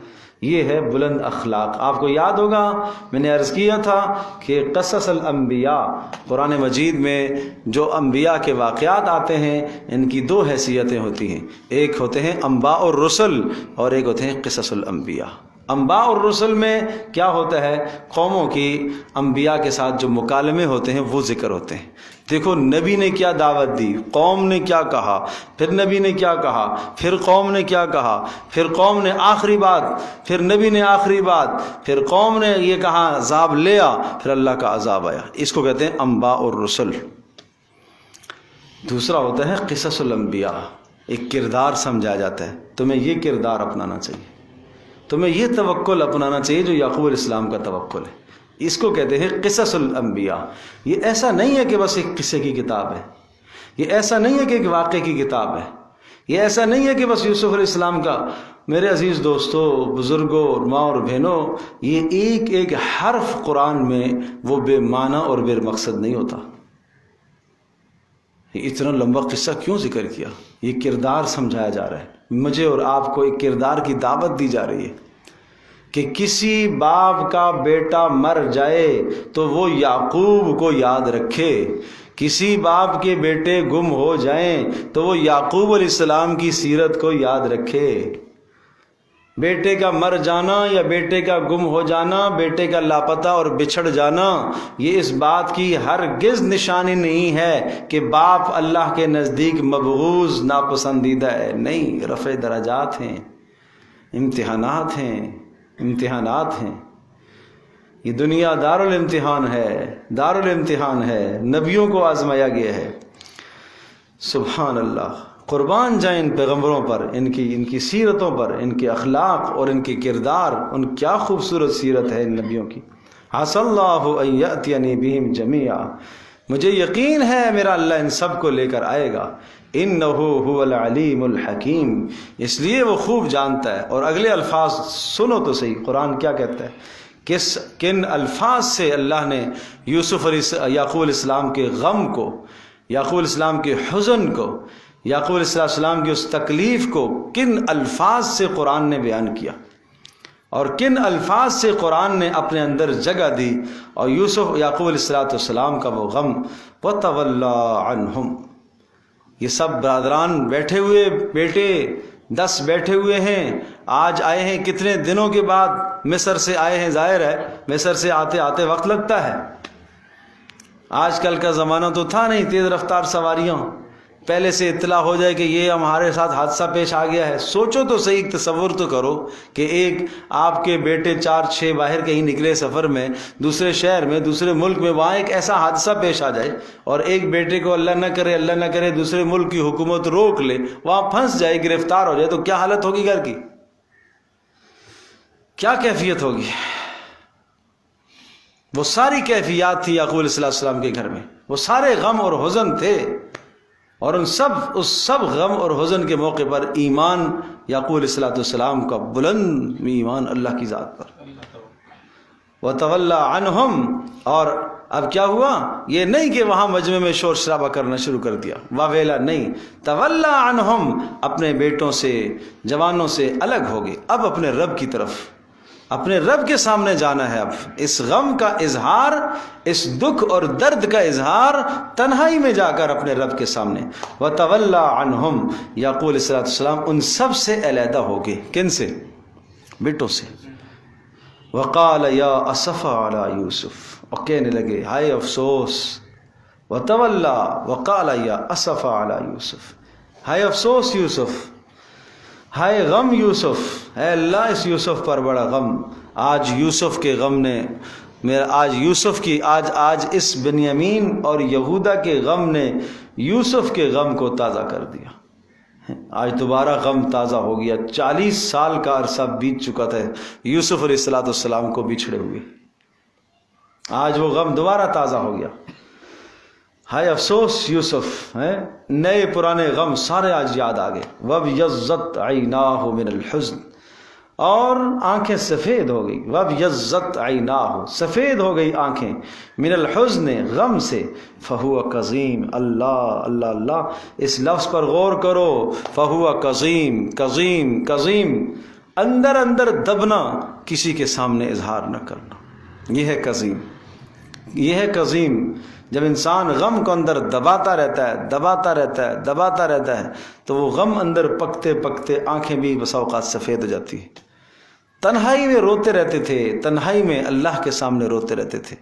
یہ ہے بلند اخلاق. آپ کو یاد ہوگا میں نے عرض کیا تھا کہ قصص الانبیاء، قرآن مجید میں جو انبیاء کے واقعات آتے ہیں ان کی دو حیثیتیں ہوتی ہیں. ایک ہوتے ہیں انباء الرسل اور ایک ہوتے ہیں قصص الانبیاء. انباء اور رسل میں کیا ہوتا ہے؟ قوموں کی انبیاء کے ساتھ جو مکالمے ہوتے ہیں وہ ذکر ہوتے ہیں. دیکھو نبی نے کیا دعوت دی، قوم نے کیا کہا، پھر نبی نے کیا کہا، پھر قوم نے کیا کہا، پھر قوم نے آخری بات، پھر نبی نے آخری بات، پھر قوم نے یہ کہا عذاب لیا، پھر اللہ کا عذاب آیا. اس کو کہتے ہیں انباء اور رسل. دوسرا ہوتا ہے قصص الانبیاء. ایک کردار سمجھا جاتا ہے، تمہیں یہ کردار اپنانا چاہیے، تمہیں یہ توکل اپنانا چاہیے جو یعقوب علیہ السلام کا توکل ہے. اس کو کہتے ہیں قصص الانبیاء. یہ ایسا نہیں ہے کہ بس ایک قصے کی کتاب ہے، یہ ایسا نہیں ہے کہ ایک واقعے کی کتاب ہے، یہ ایسا نہیں ہے کہ بس یوسف علیہ السلام کا. میرے عزیز دوستو، بزرگوں اور ماں اور بہنوں، یہ ایک ایک حرف قرآن میں وہ بے معنی اور بے مقصد نہیں ہوتا. یہ اتنا لمبا قصہ کیوں ذکر کیا؟ یہ کردار سمجھایا جا رہا ہے. مجھے اور آپ کو ایک کردار کی دعوت دی جا رہی ہے کہ کسی باپ کا بیٹا مر جائے تو وہ یعقوب کو یاد رکھے، کسی باپ کے بیٹے گم ہو جائیں تو وہ یعقوب علیہ السلام کی سیرت کو یاد رکھے. بیٹے کا مر جانا یا بیٹے کا گم ہو جانا، بیٹے کا لاپتہ اور بچھڑ جانا، یہ اس بات کی ہرگز نشانی نہیں ہے کہ باپ اللہ کے نزدیک مبغوض ناپسندیدہ ہے. نہیں، رفع درجات ہیں، امتحانات ہیں. یہ دنیا دارالامتحان ہے، نبیوں کو آزمایا گیا ہے. سبحان اللہ. قربان جائیں ان پیغمبروں پر، ان کی سیرتوں پر، ان کے اخلاق اور ان کے کردار، ان کیا خوبصورت سیرت ہے ان نبیوں کی۔ عسى الله ان يأتيني بهم جميعا، مجھے یقین ہے میرا اللہ ان سب کو لے کر آئے گا۔ انه هو العلیم الحکیم، اس لیے وہ خوب جانتا ہے۔ اور اگلے الفاظ سنو تو صحیح، قرآن کیا کہتا ہے، کن الفاظ سے اللہ نے یعقوب علیہ السلام کے غم کو، یعقوب علیہ السلام کے حزن کو، یعقوب علیہ السلام کی اس تکلیف کو کن الفاظ سے قرآن نے بیان کیا، اور کن الفاظ سے قرآن نے اپنے اندر جگہ دی۔ اور یعقوب علیہ السلام کا وہ غم، وَتَوَلَّى عَنْهُمْ، یہ سب برادران بیٹھے ہوئے، بیٹے 10 بیٹھے ہوئے ہیں، آج آئے ہیں کتنے دنوں کے بعد مصر سے آئے ہیں، ظاہر ہے مصر سے آتے آتے وقت لگتا ہے، آج کل کا زمانہ تو تھا نہیں تیز رفتار سواریاں، پہلے سے اطلاع ہو جائے کہ یہ ہمارے ساتھ حادثہ پیش آ گیا ہے۔ سوچو تو صحیح، تصور تو کرو کہ ایک آپ کے بیٹے 4-6 باہر کہیں نکلے سفر میں، دوسرے شہر میں، دوسرے ملک میں، وہاں ایک ایسا حادثہ پیش آ جائے اور ایک بیٹے کو اللہ نہ کرے دوسرے ملک کی حکومت روک لے، وہاں پھنس جائے، گرفتار ہو جائے، تو کیا حالت ہوگی گھر کی، کیا کیفیت ہوگی؟ وہ ساری کیفیات تھی یعقوب علیہ السلام کے گھر میں، وہ سارے غم اور حزن تھے، اور اس سب غم اور حزن کے موقع پر ایمان یعقوب علیہ السلام کا بلند ایمان اللہ کی ذات پر۔ وَتَوَلَّى عَنْهُمْ، اور اب کیا ہوا، یہ نہیں کہ وہاں مجمع میں شور شرابہ کرنا شروع کر دیا، واویلا نہیں، تَوَلَّى عَنْهُمْ، اپنے بیٹوں سے، جوانوں سے الگ ہو گئے، اب اپنے رب کی طرف، اپنے رب کے سامنے جانا ہے۔ اب اس غم کا اظہار، اس دکھ اور درد کا اظہار تنہائی میں جا کر اپنے رب کے سامنے۔ وَتَوَلَّى عَنْهُمْ، یعقوب علیہ السلام ان سب سے علیحدہ ہو گئے، کن سے؟ بیٹوں سے۔ وَقَالَ يَا أَسَفَ عَلَى يُوسُف، اور کہنے لگے ہائے افسوس، وَتَوَلَّى وَقَالَ يَا أَسَفَ عَلَى يُوسُف، ہائے افسوس یوسف، ہائے غم یوسف، اے اللہ اس یوسف پر بڑا غم، آج یوسف کے غم نے آج اس بنیامین اور یہودا کے غم نے یوسف کے غم کو تازہ کر دیا، آج دوبارہ غم تازہ ہو گیا۔ 40 سال کا عرصہ بیت چکا تھا یوسف علیہ السلام کو بچھڑے ہوئے، آج وہ غم دوبارہ تازہ ہو گیا۔ ہائے افسوس یوسف، نئے پرانے غم سارے آج یاد آ گئے۔ وَابْيَضَّتْ عَيْنَاهُ مِنَ الْحُزْنِ، اور آنکھیں سفید ہو گئی، وَابْيَضَّتْ عَيْنَاهُ، سفید ہو گئی آنکھیں، مِنَ الْحُزْنِ، غم سے، فَهُوَ كَظِيمٌ، اللہ اس لفظ پر غور کرو، فَهُوَ كَظِيمٌ، کظیم، اندر دبنا، کسی کے سامنے اظہار نہ کرنا، یہ ہے کظیم۔ جب انسان غم کو اندر دباتا رہتا ہے تو وہ غم اندر پکتے پکتے آنکھیں بھی بسا اوقات سفید ہو جاتی ہیں۔ تنہائی میں روتے رہتے تھے، تنہائی میں اللہ کے سامنے روتے رہتے تھے،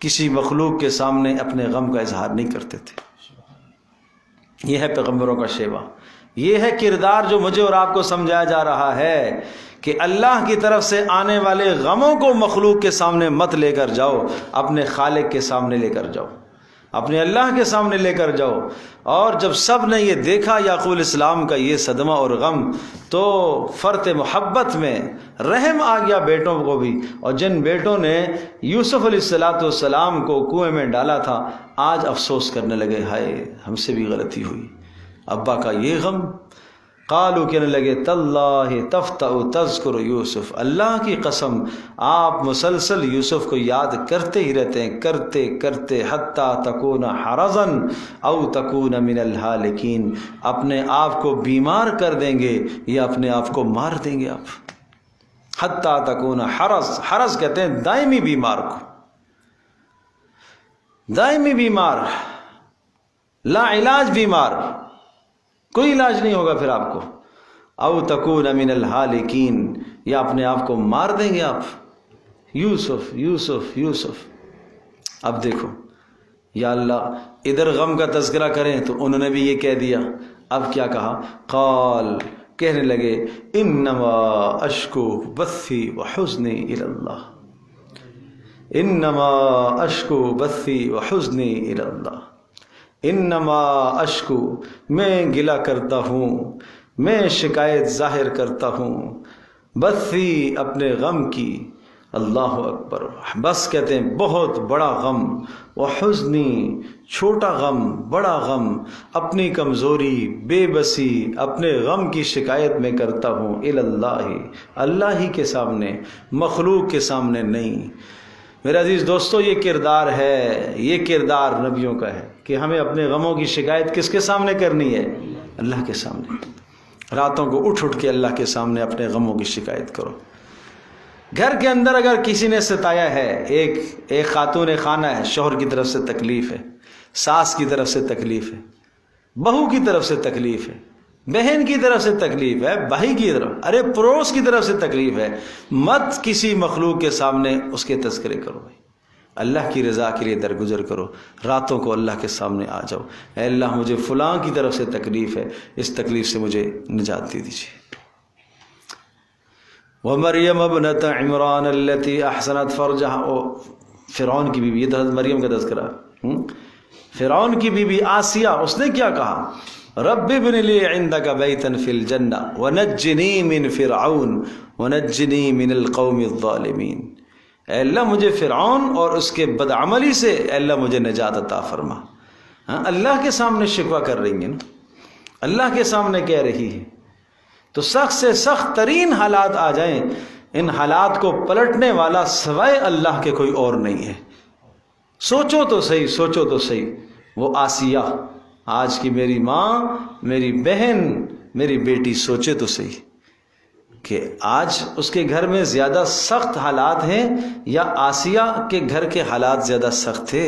کسی مخلوق کے سامنے اپنے غم کا اظہار نہیں کرتے تھے۔ یہ ہے پیغمبروں کا شیوا، یہ ہے کردار جو مجھے اور آپ کو سمجھایا جا رہا ہے کہ اللہ کی طرف سے آنے والے غموں کو مخلوق کے سامنے مت لے کر جاؤ، اپنے خالق کے سامنے لے کر جاؤ، اپنے اللہ کے سامنے لے کر جاؤ۔ اور جب سب نے یہ دیکھا یعقوب علیہ السلام کا یہ صدمہ اور غم، تو فرط محبت میں رحم آ گیا بیٹوں کو بھی، اور جن بیٹوں نے یوسف علیہ السلام کو کنویں میں ڈالا تھا آج افسوس کرنے لگے، ہائے ہم سے بھی غلطی ہوئی، ابا کا یہ غم۔ قالو، کہنے لگے تاللہ تفتأ تذکر یوسف، اللہ کی قسم آپ مسلسل یوسف کو یاد کرتے ہی رہتے ہیں، کرتے حتی تکون حرضا او تکون من الہالکین، اپنے آپ کو بیمار کر دیں گے یا اپنے آپ کو مار دیں گے آپ۔ حتی تکون حرض کہتے ہیں دائمی بیمار کو، دائمی بیمار، لا علاج بیمار، کوئی علاج نہیں ہوگا پھر آپ کو، او تکون من الہالکین، یا اپنے آپ کو مار دیں گے آپ۔ یوسف، اب دیکھو یا اللہ، ادھر غم کا تذکرہ کریں تو انہوں نے بھی یہ کہہ دیا، اب کیا کہا، قال، کہنے لگے انما اشکو بثی وحزنی الی اللہ، انما اشکو بثی وحزنی الی اللہ، انما اشکو، میں گلہ کرتا ہوں، میں شکایت ظاہر کرتا ہوں، بثی اپنے غم کی، اللہ اکبر، بس کہتے ہیں بہت بڑا غم، وحزنی چھوٹا غم، بڑا غم، اپنی کمزوری، بے بسی، اپنے غم کی شکایت میں کرتا ہوں اللہ، اللہ ہی کے سامنے، مخلوق کے سامنے نہیں۔ میرے عزیز دوستو، یہ کردار ہے، یہ کردار نبیوں کا ہے کہ ہمیں اپنے غموں کی شکایت کس کے سامنے کرنی ہے؟ اللہ کے سامنے۔ راتوں کو اٹھ اٹھ کے اللہ کے سامنے اپنے غموں کی شکایت کرو۔ گھر کے اندر اگر کسی نے ستایا ہے، ایک خاتون خانہ ہے، شوہر کی طرف سے تکلیف ہے، ساس کی طرف سے تکلیف ہے، بہو کی طرف سے تکلیف ہے، بہن کی طرف سے تکلیف ہے، بھائی کی طرف، ارے پڑوس کی طرف سے تکلیف ہے، مت کسی مخلوق کے سامنے اس کے تذکرے کرو بھائی، اللہ کی رضا کے لیے درگزر کرو۔ راتوں کو اللہ کے سامنے آ جاؤ، اے اللہ مجھے فلاں کی طرف سے تکلیف ہے، اس تکلیف سے مجھے نجات دے دیجیے۔ وَمَرْيَمَ ابْنَتَ عِمْرَانَ الَّتِي أَحْسَنَتْ فَرْجَهَا، فرعون کی بیوی، یہ تو حضرت مریم کا تذکرہ۔ فرعون کی بیوی آسیہ، اس نے کیا کہا؟ رب ابن لی عندک بیتا فی الجنہ ونجنی من فرعون ونجنی من القوم الظالمین، اے اللہ مجھے فرعون اور اس کے بدعملی سے اے اللہ مجھے نجات عطا فرما۔ اللہ کے سامنے شکوہ کر رہی ہیں نا، اللہ کے سامنے کہہ رہی ہے، تو سخت سے سخت ترین حالات آ جائیں، ان حالات کو پلٹنے والا سوائے اللہ کے کوئی اور نہیں ہے۔ سوچو تو صحیح، سوچو تو صحیح، وہ آسیہ آج کی میری ماں، میری بہن، میری بیٹی، سوچے تو صحیح کہ آج اس کے گھر میں زیادہ سخت حالات ہیں یا آسیہ کے گھر کے حالات زیادہ سخت تھے؟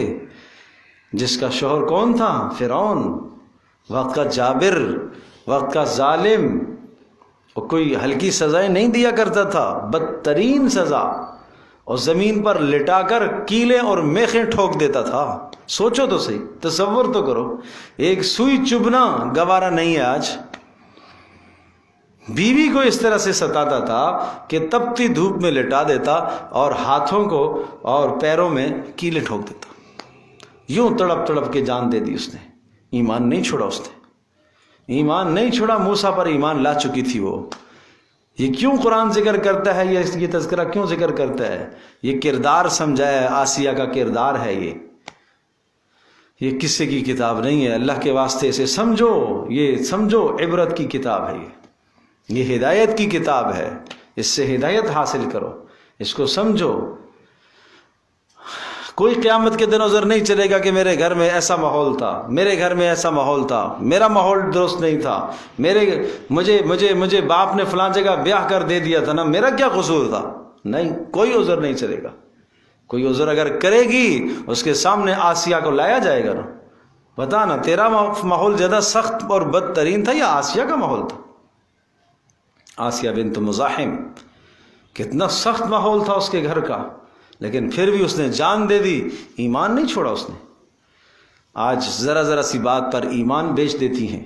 جس کا شوہر کون تھا؟ فرعون، وقت کا جابر، وقت کا ظالم، اور کوئی ہلکی سزائیں نہیں دیا کرتا تھا، بدترین سزا، اور زمین پر لٹا کر کیلیں اور میخیں ٹھوک دیتا تھا۔ سوچو تو صحیح، تصور تو کرو، ایک سوئی چبھنا گوارا نہیں ہے آج۔ بیوی کو اس طرح سے ستاتا تھا کہ تپتی دھوپ میں لٹا دیتا اور ہاتھوں کو اور پیروں میں کیلیں ٹھوک دیتا، یوں تڑپ تڑپ کے جان دے دی اس نے۔ ایمان نہیں چھوڑا اس نے، ایمان نہیں چھوڑا، موسیٰ پر ایمان لا چکی تھی وہ۔ یہ کیوں قرآن ذکر کرتا ہے، یہ تذکرہ کیوں ذکر کرتا ہے؟ یہ کردار سمجھایا ہے، آسیہ کا کردار ہے یہ کسی کی کتاب نہیں ہے، اللہ کے واسطے اسے سمجھو، یہ سمجھو عبرت کی کتاب ہے، یہ ہدایت کی کتاب ہے، اس سے ہدایت حاصل کرو، اس کو سمجھو۔ کوئی قیامت کے دن عذر نہیں چلے گا کہ میرے گھر میں ایسا ماحول تھا، میرے گھر میں ایسا ماحول تھا، میرا ماحول درست نہیں تھا، مجھے باپ نے فلاں جگہ بیاہ کر دے دیا تھا نا، میرا کیا قصور تھا؟ نہیں، کوئی عذر نہیں چلے گا۔ کوئی عذر اگر کرے گی اس کے سامنے آسیہ کو لایا جائے گا نا، بتا نا تیرا ماحول زیادہ سخت اور بدترین تھا یا آسیہ کا ماحول تھا؟ آسیہ بنت مزاحم، کتنا سخت ماحول تھا اس کے گھر کا، لیکن پھر بھی اس نے جان دے دی، ایمان نہیں چھوڑا اس نے۔ آج ذرا ذرا سی بات پر ایمان بیچ دیتی ہیں،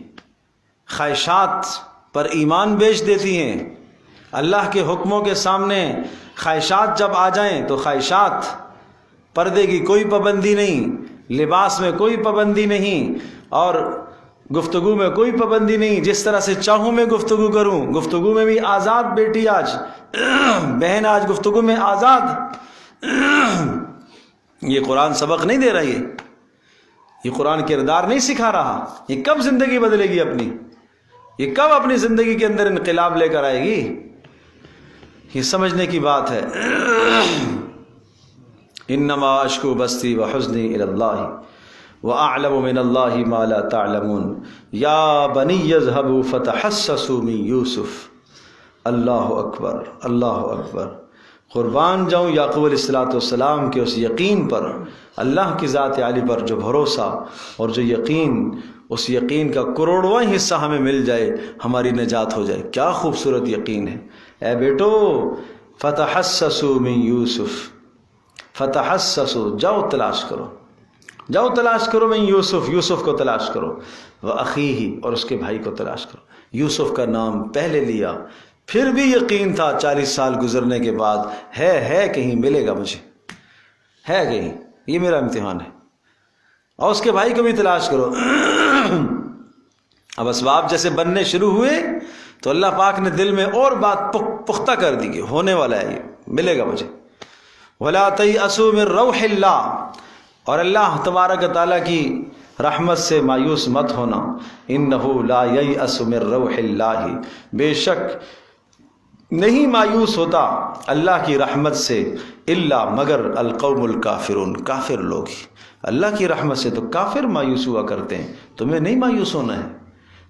خواہشات پر ایمان بیچ دیتی ہیں۔ اللہ کے حکموں کے سامنے خواہشات جب آ جائیں تو خواہشات، پردے کی کوئی پابندی نہیں، لباس میں کوئی پابندی نہیں، اور گفتگو میں کوئی پابندی نہیں، جس طرح سے چاہوں میں گفتگو کروں، گفتگو میں بھی آزاد بیٹی آج، بہن آج گفتگو میں آزاد۔ یہ قرآن سبق نہیں دے رہا، یہ قرآن کردار نہیں سکھا رہا۔ یہ کب زندگی بدلے گی اپنی؟ یہ کب اپنی زندگی کے اندر انقلاب لے کر آئے گی؟ یہ سمجھنے کی بات ہے۔ انما اشکو بثی وحزنی الی اللہ واعلم من اللہ ما لا تعلمون یا بنی اذهبوا فتحسسوا من یوسف۔ اللہ اکبر، اللہ اکبر۔ قربان جاؤں یعقوب علیہ السلام کے اس یقین پر، اللہ کی ذات عالی پر جو بھروسہ اور جو یقین، اس یقین کا کروڑواں حصہ ہمیں مل جائے، ہماری نجات ہو جائے۔ کیا خوبصورت یقین ہے۔ اے بیٹو، فتحسسوا من یوسف، فتحسسوا، جاؤ تلاش کرو، جاؤ تلاش کرو، من یوسف، یوسف کو تلاش کرو، وأخیہ، اور اس کے بھائی کو تلاش کرو۔ یوسف کا نام پہلے لیا، پھر بھی یقین تھا 40 سال گزرنے کے بعد، ہے کہیں ملے گا مجھے، ہے کہیں، یہ میرا امتحان ہے، اور اس کے بھائی کو بھی تلاش کرو۔ اب اسباب جیسے بننے شروع ہوئے تو اللہ پاک نے دل میں اور بات پختہ کر دی کہ ہونے والا ہے، یہ ملے گا مجھے۔ وَلَا تَيْأَسُوا مِن رَوْحِ اللَّهِ، اور اللہ تبارک و تعالیٰ کی رحمت سے مایوس مت ہونا۔ إِنَّهُ لَا يَيْأَسُ مِن رَوْحِ اللَّهِ، بے شک نہیں مایوس ہوتا اللہ کی رحمت سے، الا مگر القوم الکافرون، کافر لوگ ہی۔ اللہ کی رحمت سے تو کافر مایوس ہوا کرتے ہیں، تمہیں نہیں مایوس ہونا ہے،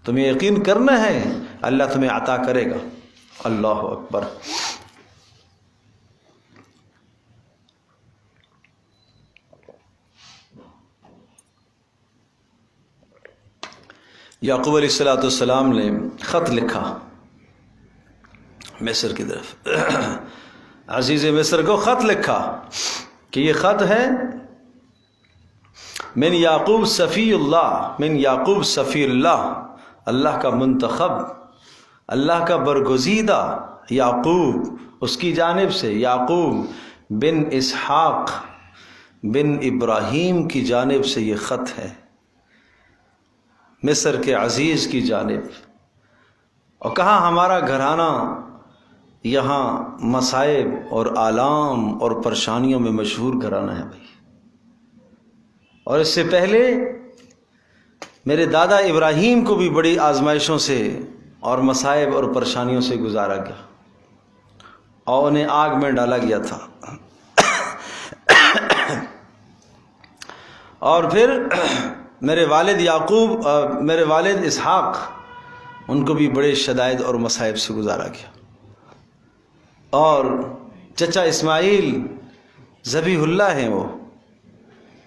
تمہیں یقین کرنا ہے اللہ تمہیں عطا کرے گا۔ اللہ اکبر۔ یعقوب علیہ السلام نے خط لکھا مصر کی طرف، عزیز مصر کو خط لکھا کہ یہ خط ہے من یعقوب صفی اللہ، من یعقوب صفی اللہ، اللہ کا منتخب، اللہ کا برگزیدہ یعقوب، اس کی جانب سے، یعقوب بن اسحاق بن ابراہیم کی جانب سے یہ خط ہے، مصر کے عزیز کی جانب۔ اور کہا ہمارا گھرانہ یہاں مصائب اور آلام اور پریشانیوں میں مشہور گھرانہ ہے بھائی، اور اس سے پہلے میرے دادا ابراہیم کو بھی بڑی آزمائشوں سے اور مصائب اور پریشانیوں سے گزارا گیا اور انہیں آگ میں ڈالا گیا تھا، اور پھر میرے والد یعقوب، میرے والد اسحاق، ان کو بھی بڑے شدائد اور مصائب سے گزارا گیا، اور چچا اسماعیل ذبیح اللہ ہیں، وہ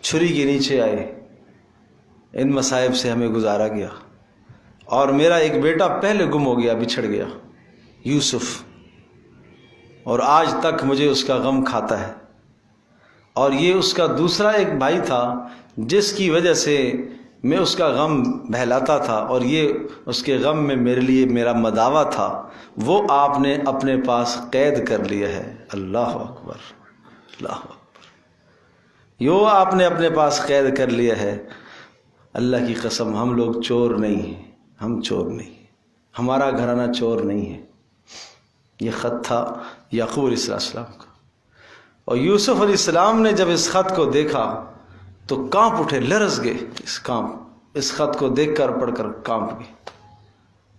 چھری کے نیچے آئے، ان مصائب سے ہمیں گزارا گیا، اور میرا ایک بیٹا پہلے گم ہو گیا، بچھڑ گیا، یوسف، اور آج تک مجھے اس کا غم کھاتا ہے، اور یہ اس کا دوسرا ایک بھائی تھا جس کی وجہ سے میں اس کا غم بہلاتا تھا، اور یہ اس کے غم میں میرے لیے میرا مداوا تھا، وہ آپ نے اپنے پاس قید کر لیا ہے۔ اللہ اکبر، اللہ اکبر، یوں آپ نے اپنے پاس قید کر لیا ہے۔ اللہ کی قسم ہم لوگ چور نہیں ہیں، ہم چور نہیں ہیں، ہمارا گھرانہ چور نہیں ہے۔ یہ خط تھا یعقوب علیہ السلام کا، اور یوسف علیہ السلام نے جب اس خط کو دیکھا تو کانپ اٹھے، لرز گئے، اس خط کو دیکھ کر پڑھ کر کانپ گئے،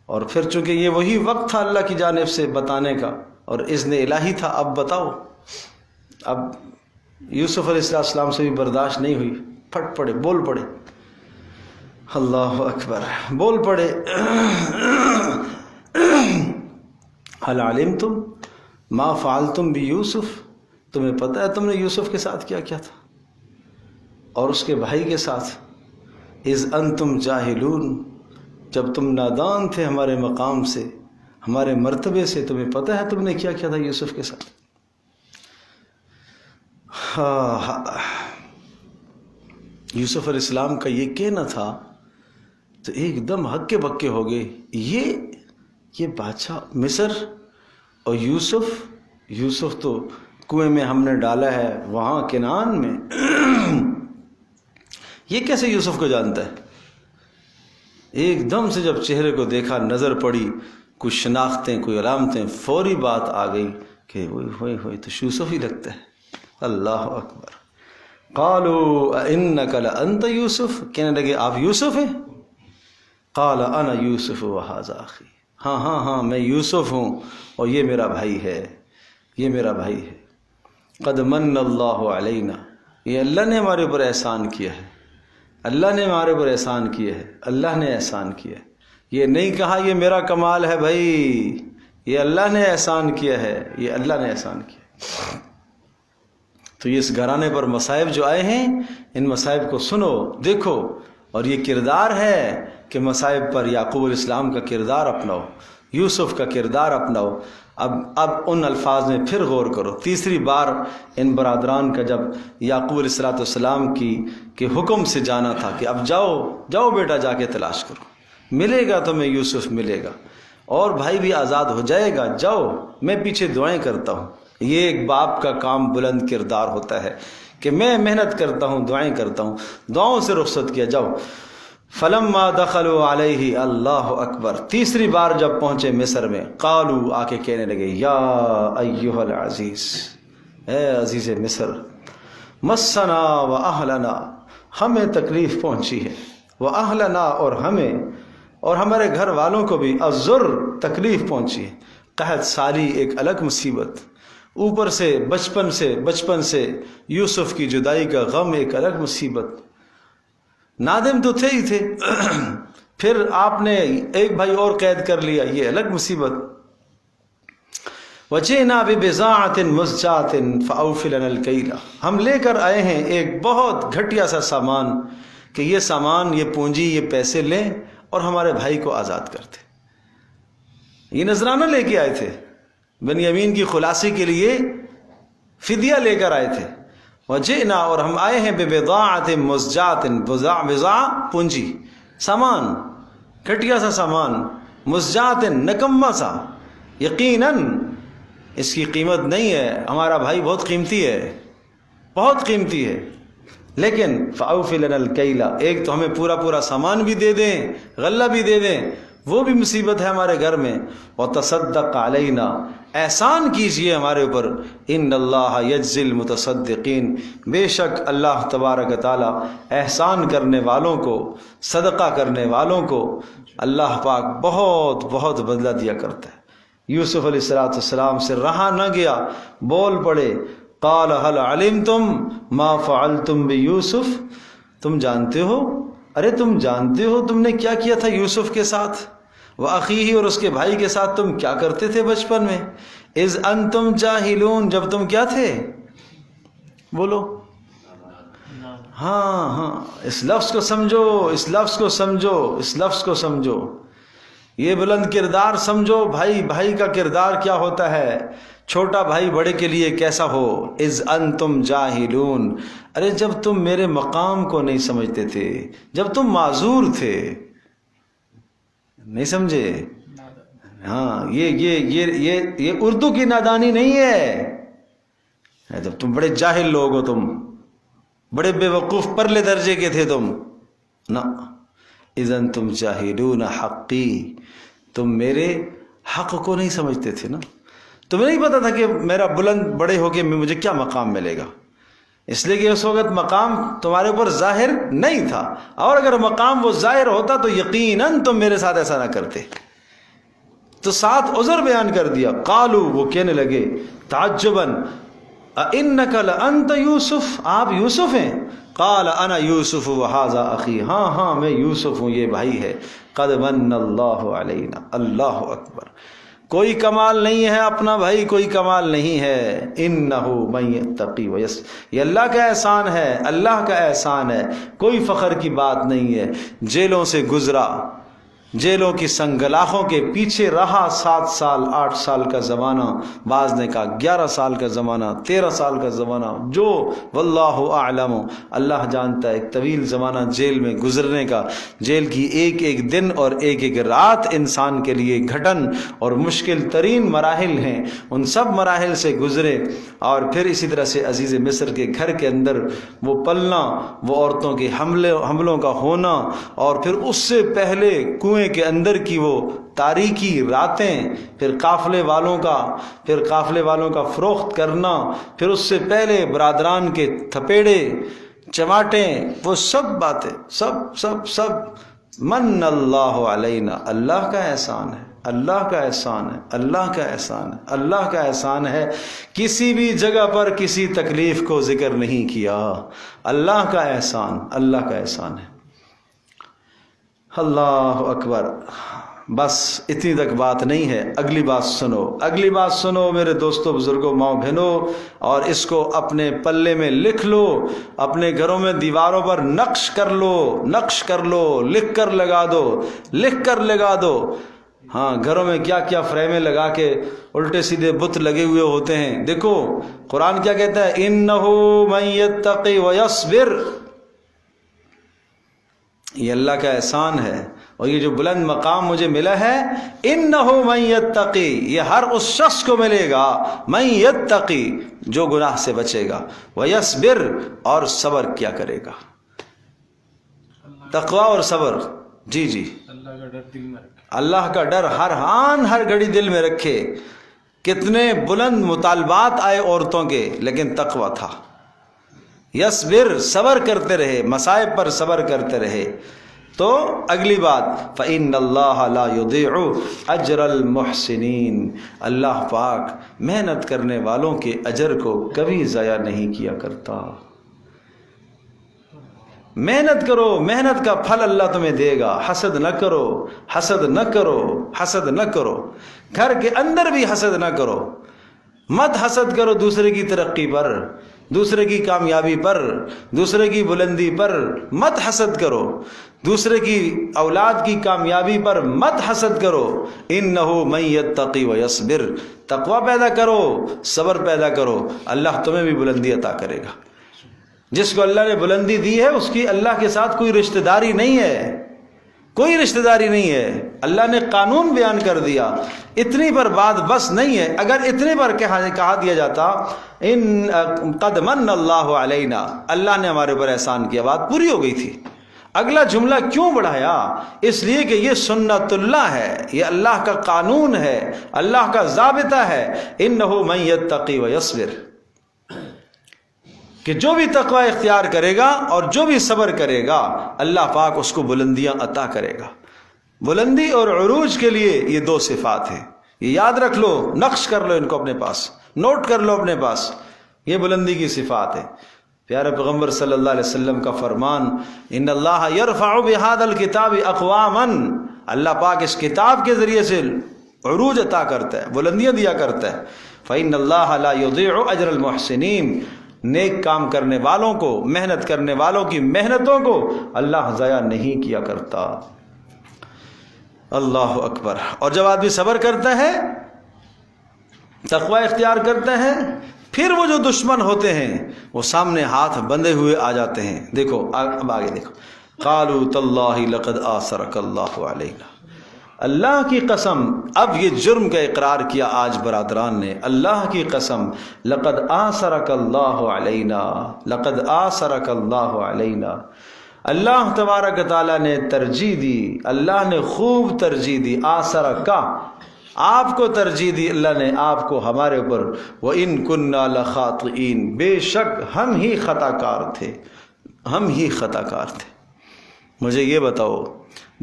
اور پھر چونکہ یہ وہی وقت تھا اللہ کی جانب سے بتانے کا اور اذن الہی تھا، اب بتاؤ۔ اب یوسف علیہ السلام سے بھی برداشت نہیں ہوئی، پھٹ پڑے، بول پڑے، اللہ اکبر، بول پڑے، هل علمتم ما فعلتم بیوسف، تمہیں پتہ ہے تم نے یوسف کے ساتھ کیا کیا تھا اور اس کے بھائی کے ساتھ؟ اذ انتم جاہلون، جب تم نادان تھے ہمارے مقام سے، ہمارے مرتبے سے، تمہیں پتہ ہے تم نے کیا کیا تھا یوسف کے ساتھ۔ یوسف علیہ السلام کا یہ کہنا تھا تو ایک دم ہکے بکے ہو گئے، یہ بادشاہ مصر اور یوسف تو کنویں میں ہم نے ڈالا ہے وہاں کنعان میں، یہ کیسے یوسف کو جانتا ہے؟ ایک دم سے جب چہرے کو دیکھا، نظر پڑی، کچھ شناختیں، کوئی علامتیں، فوری بات آ گئی کہ ہوئے تو یوسف ہی لگتا ہے۔ اللہ اکبر۔ قالوا انک لانت یوسف، کہنے لگے آپ یوسف ہیں؟ قال انا یوسف وہذا اخی، ہاں میں یوسف ہوں اور یہ میرا بھائی ہے، یہ میرا بھائی ہے۔ قد من اللہ علینا، یہ اللہ نے ہمارے اوپر احسان کیا ہے، اللہ نے ہمارے اوپر احسان کیا ہے، اللہ نے احسان کیا ہے۔ یہ نہیں کہا یہ میرا کمال ہے بھائی، یہ اللہ نے احسان کیا ہے، یہ اللہ نے احسان کیا۔ تو یہ اس گھرانے پر مصائب جو آئے ہیں، ان مصائب کو سنو، دیکھو، اور یہ کردار ہے کہ مصائب پر یعقوب علیہ السلام کا کردار اپناؤ، یوسف کا کردار اپناؤ۔ اب ان الفاظ میں پھر غور کرو۔ تیسری بار ان برادران کا جب یعقوب علیہ السلام کے حکم سے جانا تھا کہ اب جاؤ بیٹا، جا کے تلاش کرو، ملے گا تمہیں یوسف، ملے گا، اور بھائی بھی آزاد ہو جائے گا، جاؤ، میں پیچھے دعائیں کرتا ہوں۔ یہ ایک باپ کا کام بلند کردار ہوتا ہے کہ میں محنت کرتا ہوں، دعائیں کرتا ہوں، دعاؤں سے رخصت کیا، جاؤ۔ فلما دخلوا علیہ، اللہ اکبر، تیسری بار جب پہنچے مصر میں، قالوا، آ کے کہنے لگے، یا ایھا العزیز، اے عزیز مصر، مسنا و اہلنا، ہمیں تکلیف پہنچی ہے، و اہلنا، اور ہمیں اور ہمارے گھر والوں کو بھی، الضر، تکلیف پہنچی ہے، قحط سالی ایک الگ مصیبت، اوپر سے بچپن سے یوسف کی جدائی کا غم ایک الگ مصیبت، نادم تو تھے ہی تھے، پھر آپ نے ایک بھائی اور قید کر لیا، یہ الگ مصیبت۔ وَجِئْنَا بِبِضَاعَةٍ مُزْجَاةٍ فَأَوْفِ لَنَا الْكَيْلَ، ہم لے کر آئے ہیں ایک بہت گھٹیا سا سامان، کہ یہ سامان، یہ پونجی، یہ پیسے لیں اور ہمارے بھائی کو آزاد کرتے۔ یہ نذرانہ لے کے آئے تھے، بنیامین کی خلاصی کے لیے فدیہ لے کر آئے تھے۔ وجئنا، اور ہم آئے ہیں، ببضاعۃ مزجات، بضاع پونجی، سامان، گھٹیا سا سامان، مزجات، نکما سا، یقیناً اس کی قیمت نہیں ہے، ہمارا بھائی بہت قیمتی ہے، بہت قیمتی ہے، لیکن فاوف لنا الکیل، ایک تو ہمیں پورا سامان بھی دے دیں، غلہ بھی دے دیں، وہ بھی مصیبت ہے ہمارے گھر میں، وتصدق علینا، احسان کیجئے ہمارے اوپر، ان اللہ یجزی المتصدقین، بے شک اللہ تبارک تعالی احسان کرنے والوں کو، صدقہ کرنے والوں کو اللہ پاک بہت بہت بدلہ دیا کرتا ہے۔ یوسف علیہ السلام سے رہا نہ گیا، بول پڑے، قال هل علمتم ما فعلتم بیوسف، تم جانتے ہو، ارے تم جانتے ہو تم نے کیا کیا تھا یوسف کے ساتھ، وَأَخِيهِ، اور اس کے بھائی کے ساتھ تم کیا کرتے تھے بچپن میں، اذ انتم جاہلون، جب تم کیا تھے، بولو، ہاں، اس لفظ کو سمجھو، اس لفظ کو سمجھو، اس لفظ کو سمجھو، یہ بلند کردار سمجھو، بھائی کا کردار کیا ہوتا ہے، چھوٹا بھائی بڑے کے لیے کیسا ہو، اذ انتم جاہلون، ارے جب تم میرے مقام کو نہیں سمجھتے تھے، جب تم معذور تھے، نہیں سمجھے، ہاں، یہ اردو کی نادانی نہیں ہے، جب تم بڑے جاہل لوگ ہو، تم بڑے بے وقوف پرلے درجے کے تھے تم، نہ، اذن تم جاہلون حقی، تم میرے حق کو نہیں سمجھتے تھے نا، تمہیں نہیں پتا تھا کہ میرا بلند بڑے ہو کے مجھے کیا مقام ملے گا، اس لیے کہ اس وقت مقام تمہارے اوپر ظاہر نہیں تھا، اور اگر مقام وہ ظاہر ہوتا تو یقیناً تم میرے ساتھ ایسا نہ کرتے، تو ساتھ عذر بیان کر دیا۔ قالو، وہ کہنے لگے تعجباً، اِنَّكَ لَأَنْتَ یوسف، آپ یوسف ہیں، قال انا یوسف وہذا اخی، ہاں میں یوسف ہوں، یہ بھائی ہے، قد من اللہ علینا، اللہ اکبر، کوئی کمال نہیں ہے اپنا بھائی، کوئی کمال نہیں ہے، انہ من یتقی یہ اللہ کا احسان ہے، اللہ کا احسان ہے، کوئی فخر کی بات نہیں ہے، جیلوں سے گزرا، جیلوں کی سنگلاخوں کے پیچھے رہا، 7 سال 8 سال کا زمانہ، بعض نے کہا 11 سال کا زمانہ، 13 سال کا زمانہ، جو واللہ اعلم، اللہ جانتا ہے، ایک طویل زمانہ جیل میں گزرنے کا، جیل کی ایک ایک دن اور ایک ایک رات انسان کے لیے گھٹن اور مشکل ترین مراحل ہیں، ان سب مراحل سے گزرے، اور پھر اسی طرح سے عزیز مصر کے گھر کے اندر وہ پلنا، وہ عورتوں کے حملوں کا ہونا، اور پھر اس سے پہلے کنویں کے اندر کی وہ تاریکی راتیں، پھر قافلے والوں کا فروخت کرنا، پھر اس سے پہلے برادران کے تھپیڑے چماٹیں، وہ سب باتیں، سب من اللہ علینا، اللہ کا احسان ہے، اللہ کا احسان ہے، اللہ کا احسان ہے، اللہ کا احسان ہے، کسی بھی جگہ پر کسی تکلیف کو ذکر نہیں کیا، اللہ کا احسان، اللہ کا احسان ہے، اللہ اکبر۔ بس اتنی تک بات نہیں ہے، اگلی بات سنو میرے دوستوں، بزرگوں، ماؤں بہنوں، اور اس کو اپنے پلے میں لکھ لو، اپنے گھروں میں دیواروں پر نقش کر لو، لکھ کر لگا دو، ہاں، گھروں میں کیا کیا فریمیں لگا کے الٹے سیدھے بت لگے ہوئے ہوتے ہیں، دیکھو قرآن کیا کہتا ہے، انہ من یتقی ویصبر، یہ اللہ کا احسان ہے، اور یہ جو بلند مقام مجھے ملا ہے، انہ من یتقی، یہ ہر اس شخص کو ملے گا، من یتقی، جو گناہ سے بچے گا، ویصبر، اور صبر کیا کرے گا، تقوی اور صبر، جی جی، اللہ کا ڈر دل میں رکھے، اللہ کا ڈر ہر آن ہر گھڑی دل میں رکھے۔ کتنے بلند مطالبات آئے عورتوں کے، لیکن تقوی تھا۔ یصبر، صبر کرتے رہے، مصائب پر صبر کرتے رہے۔ تو اگلی بات، فَإِنَّ اللَّهَ لَا يُضِيعُ أَجْرَ الْمُحْسِنِينَ، اللہ پاک محنت کرنے والوں کے اجر کو کبھی ضائع نہیں کیا کرتا۔ محنت کرو، محنت کا پھل اللہ تمہیں دے گا۔ حسد نہ کرو، حسد نہ کرو، حسد نہ کرو، گھر کے اندر بھی حسد نہ کرو۔ مت حسد کرو دوسرے کی ترقی پر، دوسرے کی کامیابی پر، دوسرے کی بلندی پر مت حسد کرو، دوسرے کی اولاد کی کامیابی پر مت حسد کرو۔ انہ من یتقی ویصبر، تقوی پیدا کرو، صبر پیدا کرو، اللہ تمہیں بھی بلندی عطا کرے گا۔ جس کو اللہ نے بلندی دی ہے اس کی اللہ کے ساتھ کوئی رشتہ داری نہیں ہے، کوئی رشتہ داری نہیں ہے۔ اللہ نے قانون بیان کر دیا، اتنی پر بات بس نہیں ہے۔ اگر اتنے پر کہا دیا جاتا ان قد من اللہ علینا، اللہ نے ہمارے اوپر احسان کیا، بات پوری ہو گئی تھی۔ اگلا جملہ کیوں بڑھایا؟ اس لیے کہ یہ سنت اللہ ہے، یہ اللہ کا قانون ہے، اللہ کا ضابطہ ہے، انہ من یتقی ویصبر، کہ جو بھی تقوی اختیار کرے گا اور جو بھی صبر کرے گا اللہ پاک اس کو بلندیاں عطا کرے گا۔ بلندی اور عروج کے لیے یہ دو صفات ہیں، یہ یاد رکھ لو، نقش کر لو ان کو اپنے پاس، نوٹ کر لو اپنے پاس، یہ بلندی کی صفات ہے۔ پیارے پیغمبر صلی اللہ علیہ وسلم کا فرمان، ان اللہ یرفع بہذا الکتاب اقواما، اللہ پاک اس کتاب کے ذریعے سے عروج عطا کرتا ہے، بلندیاں دیا کرتا ہے۔ فإن اللہ لا یضیع اجر المحسنین، نیک کام کرنے والوں کو، محنت کرنے والوں کی محنتوں کو اللہ ضائع نہیں کیا کرتا۔ اللہ اکبر۔ اور جب آدمی صبر کرتا ہے، تقوی اختیار کرتا ہے، پھر وہ جو دشمن ہوتے ہیں وہ سامنے ہاتھ بندھے ہوئے آ جاتے ہیں۔ دیکھو اب آگے دیکھو، قالوا تاللہ لقد آثرک اللہ علینا، اللہ کی قسم، اب یہ جرم کا اقرار کیا آج برادران نے، اللہ کی قسم، لقد آثرک اللہ علینا، لقد آثرک اللہ علینا، اللہ تبارک تعالیٰ نے ترجیح دی، اللہ نے خوب ترجیح دی، آثرکا، آپ کو ترجیح دی اللہ نے، آپ کو ہمارے اوپر، وَإِن كُنَّا لَخَاطِئِينَ، بے شک ہم ہی خطا کار تھے، ہم ہی خطا کار تھے۔ مجھے یہ بتاؤ،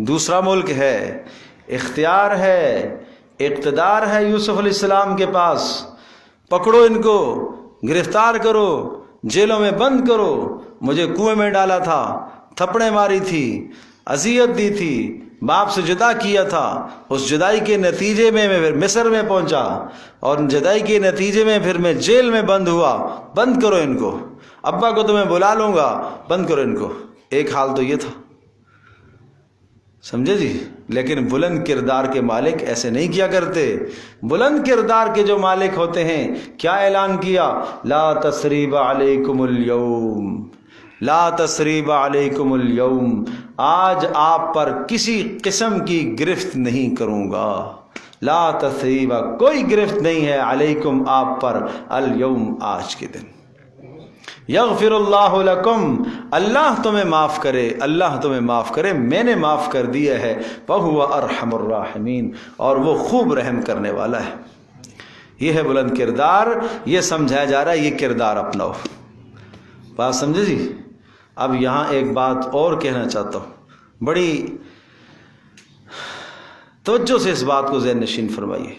دوسرا ملک ہے، اختیار ہے، اقتدار ہے یوسف علیہ السلام کے پاس، پکڑو ان کو، گرفتار کرو، جیلوں میں بند کرو، مجھے کنویں میں ڈالا تھا، تھپڑیں ماری تھی، اذیت دی تھی، باپ سے جدا کیا تھا، اس جدائی کے نتیجے میں پھر مصر میں پہنچا، اور جدائی کے نتیجے میں پھر میں جیل میں بند ہوا، بند کرو ان کو، ابا کو تو میں بلا لوں گا، بند کرو ان کو۔ ایک حال تو یہ تھا، سمجھے جی؟ لیکن بلند کردار کے مالک ایسے نہیں کیا کرتے۔ بلند کردار کے جو مالک ہوتے ہیں، کیا اعلان کیا؟ لا تثریب علیکم اليوم، لا تثریب علیکم اليوم، آج آپ پر کسی قسم کی گرفت نہیں کروں گا، لا تثریب، کوئی گرفت نہیں ہے، علیکم، آپ پر، اليوم، آج کے دن، یغفر اللہ لکم، اللہ تمہیں معاف کرے، اللہ تمہیں معاف کرے، میں نے معاف کر دیا ہے، وہو ارحم الراحمین، اور وہ خوب رحم کرنے والا ہے۔ یہ ہے بلند کردار، یہ سمجھایا جا رہا ہے، یہ کردار اپناؤ۔ بات سمجھے جی؟ اب یہاں ایک بات اور کہنا چاہتا ہوں، بڑی توجہ سے اس بات کو ذہن نشین فرمائیے۔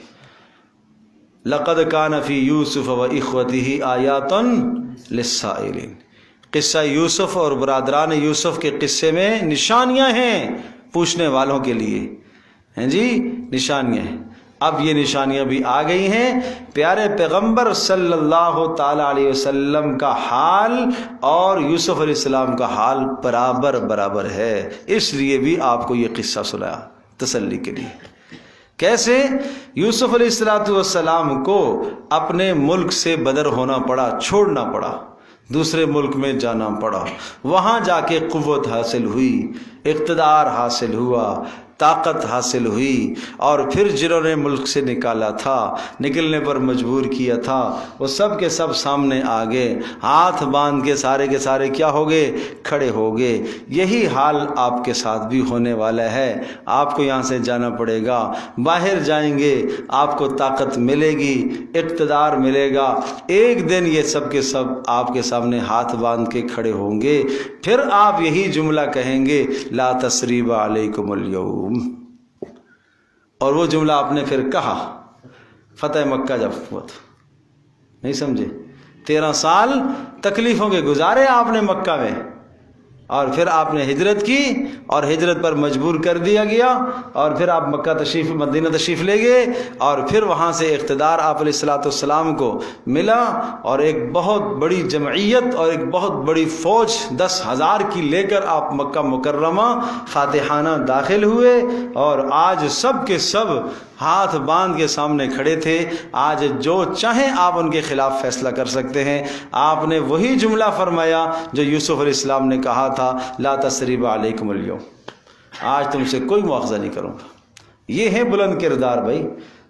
لقد کان فی یوسف و اخوتہ آیات للسائلین، قصہ یوسف اور برادران یوسف کے قصے میں نشانیاں ہیں پوچھنے والوں کے لیے، ہیں جی، نشانیاں ہیں۔ اب یہ نشانیاں بھی آ گئی ہیں۔ پیارے پیغمبر صلی اللہ تعالیٰ علیہ وسلم کا حال اور یوسف علیہ السلام کا حال برابر برابر ہے، اس لیے بھی آپ کو یہ قصہ سنایا تسلی کے لیے۔ کیسے؟ یوسف علیہ السلام کو اپنے ملک سے بدر ہونا پڑا، چھوڑنا پڑا، دوسرے ملک میں جانا پڑا، وہاں جا کے قوت حاصل ہوئی، اقتدار حاصل ہوا، طاقت حاصل ہوئی، اور پھر جنہوں نے ملک سے نکالا تھا، نکلنے پر مجبور کیا تھا، وہ سب کے سب سامنے آ گئے، ہاتھ باندھ کے سارے کیا ہو گئے؟ کھڑے ہو گئے۔ یہی حال آپ کے ساتھ بھی ہونے والا ہے۔ آپ کو یہاں سے جانا پڑے گا، باہر جائیں گے، آپ کو طاقت ملے گی، اقتدار ملے گا، ایک دن یہ سب کے سب آپ کے سامنے ہاتھ باندھ کے کھڑے ہوں گے، پھر آپ یہی جملہ کہیں گے لا تثریب علیکم اليوم، اور وہ جملہ آپ نے پھر کہا فتح مکہ جب ہوا تو، نہیں سمجھے؟ 13 سال تکلیفوں کے گزارے آپ نے مکہ میں، اور پھر آپ نے ہجرت کی، اور ہجرت پر مجبور کر دیا گیا، اور پھر آپ مدینہ تشریف لے گئے، اور پھر وہاں سے اقتدار آپ علیہ الصلوۃ والسلام کو ملا، اور ایک بہت بڑی جمعیت اور ایک بہت بڑی فوج 10,000 کی لے کر آپ مکہ مکرمہ فاتحانہ داخل ہوئے، اور آج سب کے سب ہاتھ باندھ کے سامنے کھڑے تھے۔ آج جو چاہیں آپ ان کے خلاف فیصلہ کر سکتے ہیں۔ آپ نے وہی جملہ فرمایا جو یوسف علیہ السلام نے کہا تھا لا تثریب علیکم اليوم، آج تم سے کوئی مواخذہ نہیں کروں گا۔ یہ ہے بلند کردار بھائی۔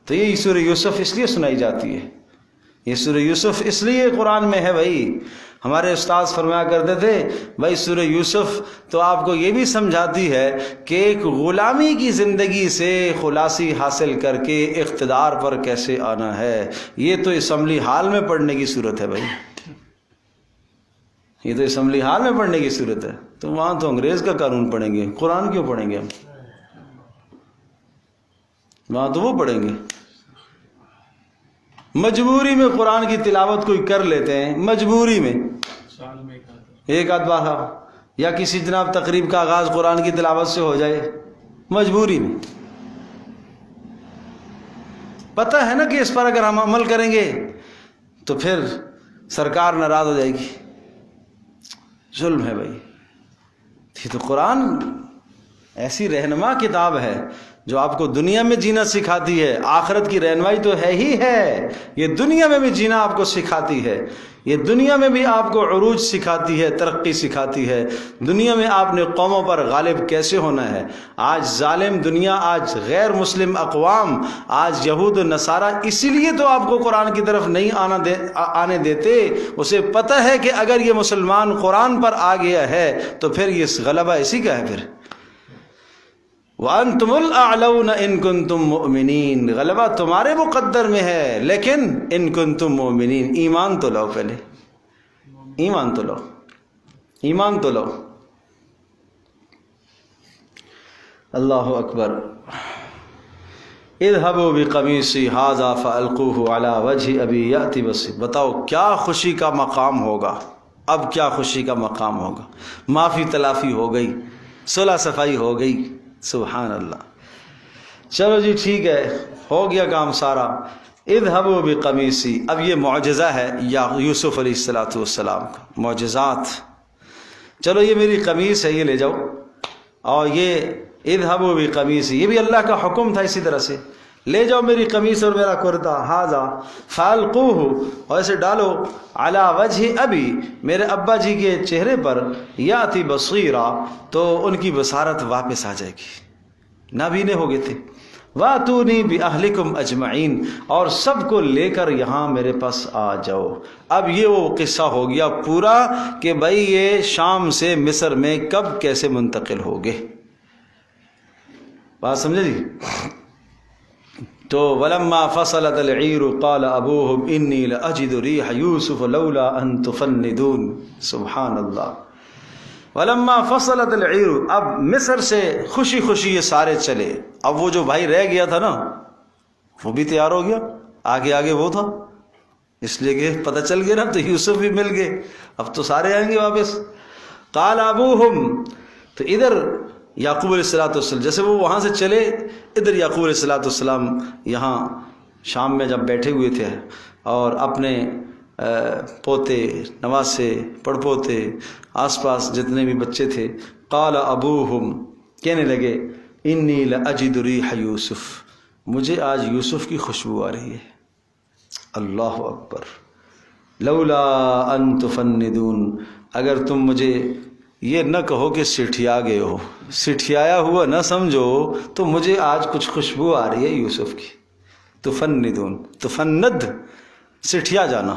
تو یہ سورہ یوسف اس لیے سنائی جاتی ہے، یہ سورہ یوسف اس لیے قرآن میں ہے بھائی۔ ہمارے استاذ فرمایا کرتے تھے بھائی سورہ یوسف تو آپ کو یہ بھی سمجھاتی ہے کہ ایک غلامی کی زندگی سے خلاصی حاصل کر کے اقتدار پر کیسے آنا ہے۔ یہ تو اسمبلی ہال میں پڑھنے کی صورت ہے بھائی، یہ تو اسمبلی ہال میں پڑھنے کی صورت ہے۔ تو وہاں تو انگریز کا قانون پڑھیں گے، قرآن کیوں پڑھیں گے ہم؟ وہاں تو وہ پڑھیں گے۔ مجبوری میں قرآن کی تلاوت کوئی کر لیتے ہیں، مجبوری میں ایک آدھ بار، یا کسی جناب تقریب کا آغاز قرآن کی تلاوت سے ہو جائے، مجبوری میں۔ پتہ ہے نا کہ اس پر اگر ہم عمل کریں گے تو پھر سرکار ناراض ہو جائے گی۔ ظلم ہے بھائی۔ یہ تو قرآن ایسی رہنما کتاب ہے جو آپ کو دنیا میں جینا سکھاتی ہے، آخرت کی رہنمائی تو ہے ہی ہے، یہ دنیا میں بھی جینا آپ کو سکھاتی ہے، یہ دنیا میں بھی آپ کو عروج سکھاتی ہے، ترقی سکھاتی ہے، دنیا میں آپ نے قوموں پر غالب کیسے ہونا ہے۔ آج ظالم دنیا، آج غیر مسلم اقوام، آج یہود و نصارہ اسی لیے تو آپ کو قرآن کی طرف نہیں آنے دیتے۔ اسے پتہ ہے کہ اگر یہ مسلمان قرآن پر آ گیا ہے تو پھر یہ غلبہ اسی کا ہے۔ پھر وَأَنْتُمُ الْأَعْلَوْنَ إِن كُنْتُم مُؤْمِنِينَ، غلبہ تمہارے مقدر میں ہے، لیکن ان کنتم مؤمنین، ایمان تو لو، پہلے ایمان تو لو، ایمان تو لو۔ اللہ اکبر۔ اذهبوا بقمیصی ھذا فألقوه علی وجہ ابی یأتی بصیرا، بتاؤ کیا خوشی کا مقام ہوگا، اب کیا خوشی کا مقام ہوگا۔ معافی تلافی ہو گئی، صلح صفائی ہو گئی، سبحان اللہ۔ چلو جی ٹھیک ہے، ہو گیا کام سارا۔ اذهبوا بقمیصی، اب یہ معجزہ ہے یا یوسف علیہ السلام کا معجزات۔ چلو یہ میری قمیص ہے، یہ لے جاؤ، اور یہ اذهبوا بقمیصی یہ بھی اللہ کا حکم تھا، اسی طرح سے لے جاؤ میری قمیص اور میرا کرتا، ھذا فالقوہ، اور اسے ڈالو، علی وجہ ابی، میرے ابا جی کے چہرے پر، یاتی بصیرا، تو ان کی بصارت واپس آ جائے گی، نابینے ہو گئے تھے۔ واتونی باہلکم اجمعین، اور سب کو لے کر یہاں میرے پاس آ جاؤ۔ اب یہ وہ قصہ ہو گیا پورا کہ بھائی یہ شام سے مصر میں کب کیسے منتقل ہو گئے، بات سمجھے جی؟ تو ولما فصلت العیر قال ابوہم انی لاجد ریح یوسف لولا ان تفندون، سبحان اللہ۔ ولما فصلت العیر، اب مصر سے خوشی خوشی یہ سارے چلے۔ اب وہ جو بھائی رہ گیا تھا نا وہ بھی تیار ہو گیا، آگے آگے وہ تھا، اس لیے کہ پتہ چل گیا نا، تو یوسف بھی مل گئے، اب تو سارے آئیں گے واپس۔ قال ابوہم، تو ادھر یعقوب علیہ السلام، جیسے وہ وہاں سے چلے، ادھر یعقوب علیہ السلام یہاں شام میں جب بیٹھے ہوئے تھے، اور اپنے پوتے، نواسے، پڑپوتے، آس پاس جتنے بھی بچے تھے، قال ابوہم، کہنے لگے، انی لاجد ریح یوسف، مجھے آج یوسف کی خوشبو آ رہی ہے۔ اللہ اکبر۔ لولا ان تفندون، اگر تم مجھے یہ نہ کہو کہ سٹھیا گئے ہو، سٹھیایا ہوا نہ سمجھو، تو مجھے آج کچھ خوشبو آ رہی ہے یوسف کی۔ تفندون، تفند، سٹھیا جانا۔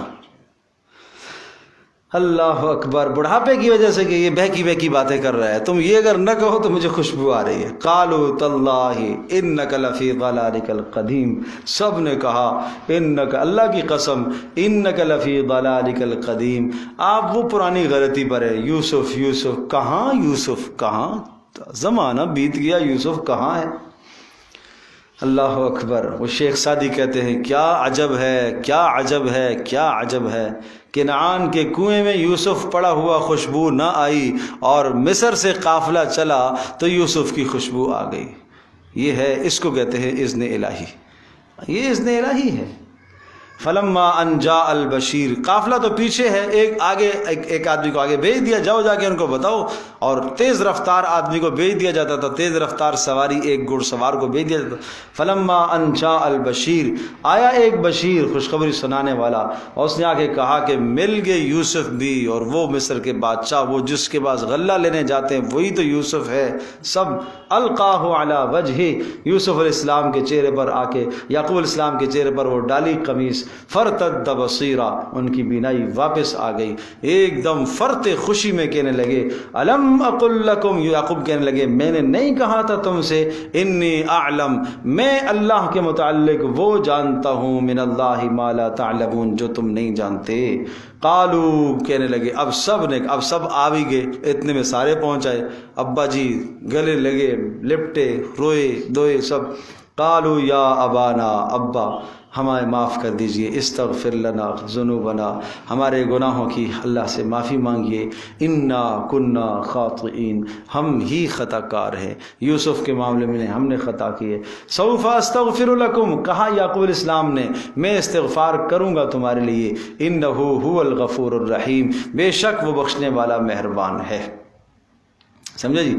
اللہ اکبر، بڑھاپے کی وجہ سے کہ یہ بہکی بہکی باتیں کر رہا ہے، تم یہ اگر نہ کہو تو مجھے خوشبو آ رہی ہے۔ قالوا تاللہ انک لفی ضلالک القدیم، سب نے کہا انک، اللہ کی قسم، انک لفی ضلالک القدیم، آپ وہ پرانی غلطی پر ہے۔ یوسف، یوسف کہاں، یوسف کہاں، زمانہ بیت گیا، یوسف کہاں ہے؟ اللہ اکبر۔ وہ شیخ سعدی کہتے ہیں کیا عجب ہے، کیا عجب ہے، کیا عجب ہے، کنعان کے کنویں میں یوسف پڑا ہوا خوشبو نہ آئی، اور مصر سے قافلہ چلا تو یوسف کی خوشبو آ گئی۔ یہ ہے، اس کو کہتے ہیں اذن الہی، یہ اذن الہی ہے۔ فلما ان جاء البشیر، قافلہ تو پیچھے ہے، ایک آگے، ایک آدمی کو آگے بھیج دیا، جاؤ جا کے ان کو بتاؤ، اور تیز رفتار آدمی کو بھیج دیا جاتا تھا، تیز رفتار سواری ایک گھڑ سوار کو بھیج دیا جاتا تھا۔ فلما ان جاء البشیر، آیا ایک بشیر، خوشخبری سنانے والا، اور اس نے آ کے کہا کہ مل گئے یوسف بھی، اور وہ مصر کے بادشاہ، وہ جس کے پاس غلہ لینے جاتے ہیں وہی تو یوسف ہے۔ سب القاہ علی وجہ، یوسف علیہ السلام کے چہرے پر آ کے، یعقوب علیہ السلام کے چہرے پر وہ ڈالی قمیص، فرتد بصیرا، ان کی بینائی واپس آ گئی، ایک دم فرتے خوشی میں کہنے لگے الم اقل لکم، یعقوب کہنے لگے میں نے نہیں کہا تھا تم سے، انی اعلم، میں اللہ کے متعلق وہ جانتا ہوں، من اللہ ما لا تعلمون، جو تم نہیں جانتے۔ قالو، کہنے لگے، اب سب آ بھی گئے، اتنے میں سارے پہنچ آئے، ابا جی گلے لگے، لپٹے، روئے دوئے سب۔ قالو یا ابانا، ابا ہمیں معاف کر دیجئے، استغفر لنا ذنوبنا، ہمارے گناہوں کی اللہ سے معافی مانگیے، انا کنا خاطئین، ہم ہی خطا کار ہیں، یوسف کے معاملے میں ہم نے خطا کی ہے۔ سوف استغفر لکم، کہا یعقوب علیہ السلام نے میں استغفار کروں گا تمہارے لیے، انہ هو الغفور الرحیم، بے شک وہ بخشنے والا مہربان ہے۔ سمجھا جی؟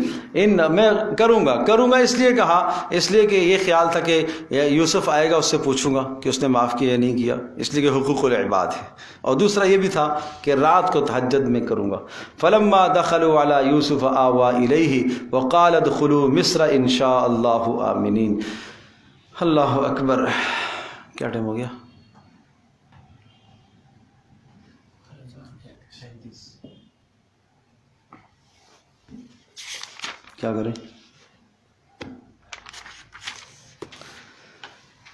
میں کروں گا اس لیے کہا، اس لیے کہ یہ خیال تھا کہ یوسف آئے گا اس سے پوچھوں گا کہ اس نے معاف کیا یا نہیں کیا، اس لیے کہ حقوق العباد ہے، اور دوسرا یہ بھی تھا کہ رات کو تہجد میں کروں گا۔ فلما دخلوا علی یوسف آوی الیہ وقال ادخلوا مصر ان شاء اللہ آمنین۔ اللہ اکبر، کیا ٹائم ہو گیا؟ کیا کریں،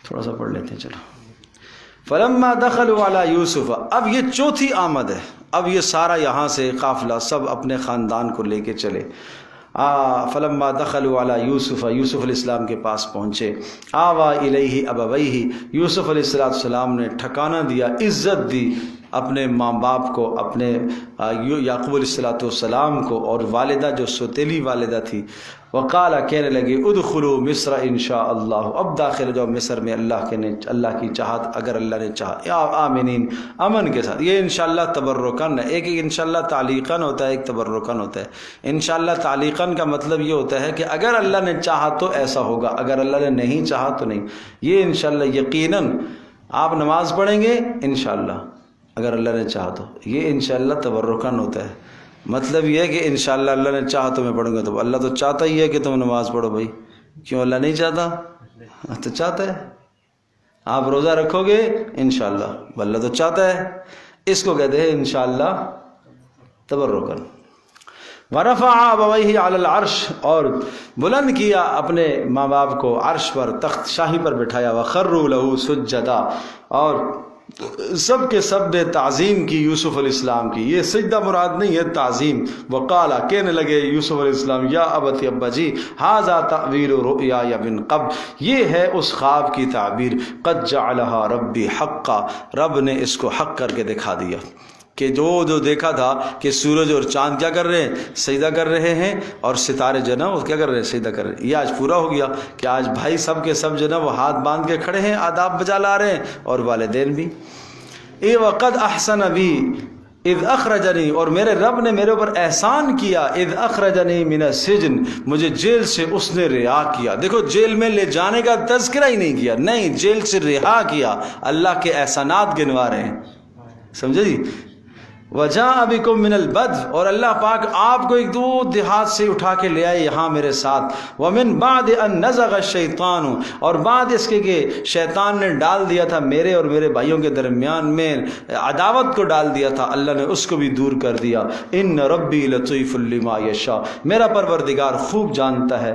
تھوڑا سا پڑھ لیتے ہیں، چلو۔ فلما دخلوا علی یوسف، اب یہ چوتھی آمد ہے، اب یہ سارا یہاں سے قافلہ سب اپنے خاندان کو لے کے چلے۔ فلما دخلوا علی یوسف، یوسف علیہ السلام کے پاس پہنچے، آوی الیہ ابویہ، یوسف علیہ السلام نے ٹھکانہ دیا، عزت دی اپنے ماں باپ کو، اپنے یعقوب علیہ السلام کو، اور والدہ جو سوتیلی والدہ تھی، وقالا، کہنے لگے ادخلوا مصر انشاء اللہ، اب داخل جاؤ مصر میں اللہ کی چاہت، اگر اللہ نے چاہا، آمینین، امن کے ساتھ۔ یہ انشاءاللہ تبرکن ہے، ایک انشاءاللہ تعلیقاً ہوتا ہے، ایک تبرکن ہوتا ہے۔ انشاءاللہ تعلیقاً کا مطلب یہ ہوتا ہے کہ اگر اللہ نے چاہا تو ایسا ہوگا، اگر اللہ نے نہیں چاہا تو نہیں۔ یہ انشاءاللہ یقیناً آپ نماز پڑھیں گے انشاءاللہ اگر اللہ نے چاہا تو، یہ انشاءاللہ تبرکن ہوتا ہے۔ مطلب یہ ہے کہ انشاءاللہ اللہ نے چاہا تو میں پڑھوں گا، تو اللہ تو چاہتا ہی ہے کہ تم نماز پڑھو بھائی، کیوں اللہ نہیں چاہتا؟ تو چاہتا ہے۔ آپ روزہ رکھو گے انشاءاللہ، اللہ تو چاہتا ہے، اس کو کہتے ہیں انشاءاللہ تبرکن۔ ورفع ابویہ علی العرش، اور بلند کیا اپنے ماں باپ کو عرش پر، تخت شاہی پر بٹھایا، وخروا لہ سجدا، اور سب کے سب نے تعظیم کی یوسف علیہ السلام کی۔ یہ سجدہ مراد نہیں ہے، تعظیم۔ وقالا، کہنے لگے یوسف علیہ السلام، یا ابتی، ابا جی، ھذا تأویل رؤیای من قبل، یہ ہے اس خواب کی تعبیر، قد جعلھا ربی حقا، رب نے اس کو حق کر کے دکھا دیا، کہ جو دیکھا تھا کہ سورج اور چاند کیا کر رہے ہیں، سجدہ کر رہے ہیں، اور ستارے جو نا وہ کیا کر رہے ہیں، سجدہ کر رہے ہیں۔ یہ آج پورا ہو گیا کہ آج بھائی سب کے سب جو نا وہ ہاتھ باندھ کے کھڑے ہیں، آداب بجا لا رہے ہیں، اور والدین بھی۔ اے وقد احسن بی اذ اخرجنی، اور میرے رب نے میرے اوپر احسان کیا، اذ اخرجنی من السجن، مجھے جیل سے اس نے رہا کیا۔ دیکھو جیل میں لے جانے کا تذکرہ ہی نہیں کیا، نہیں، جیل سے رہا کیا، اللہ کے احسانات گنوا رہے ہیں، سمجھے جی۔ وجاء بکم من البدو، اور اللہ پاک آپ کو ایک دور دیہات سے اٹھا کے لے آئے یہاں میرے ساتھ، ومن بعد ان نزغ الشیطان، اور بعد اس کے کہ شیطان نے ڈال دیا تھا میرے اور میرے بھائیوں کے درمیان میں عداوت کو ڈال دیا تھا، اللہ نے اس کو بھی دور کر دیا۔ ان ربی لطیف لما یشاء، میرا پروردگار خوب جانتا ہے،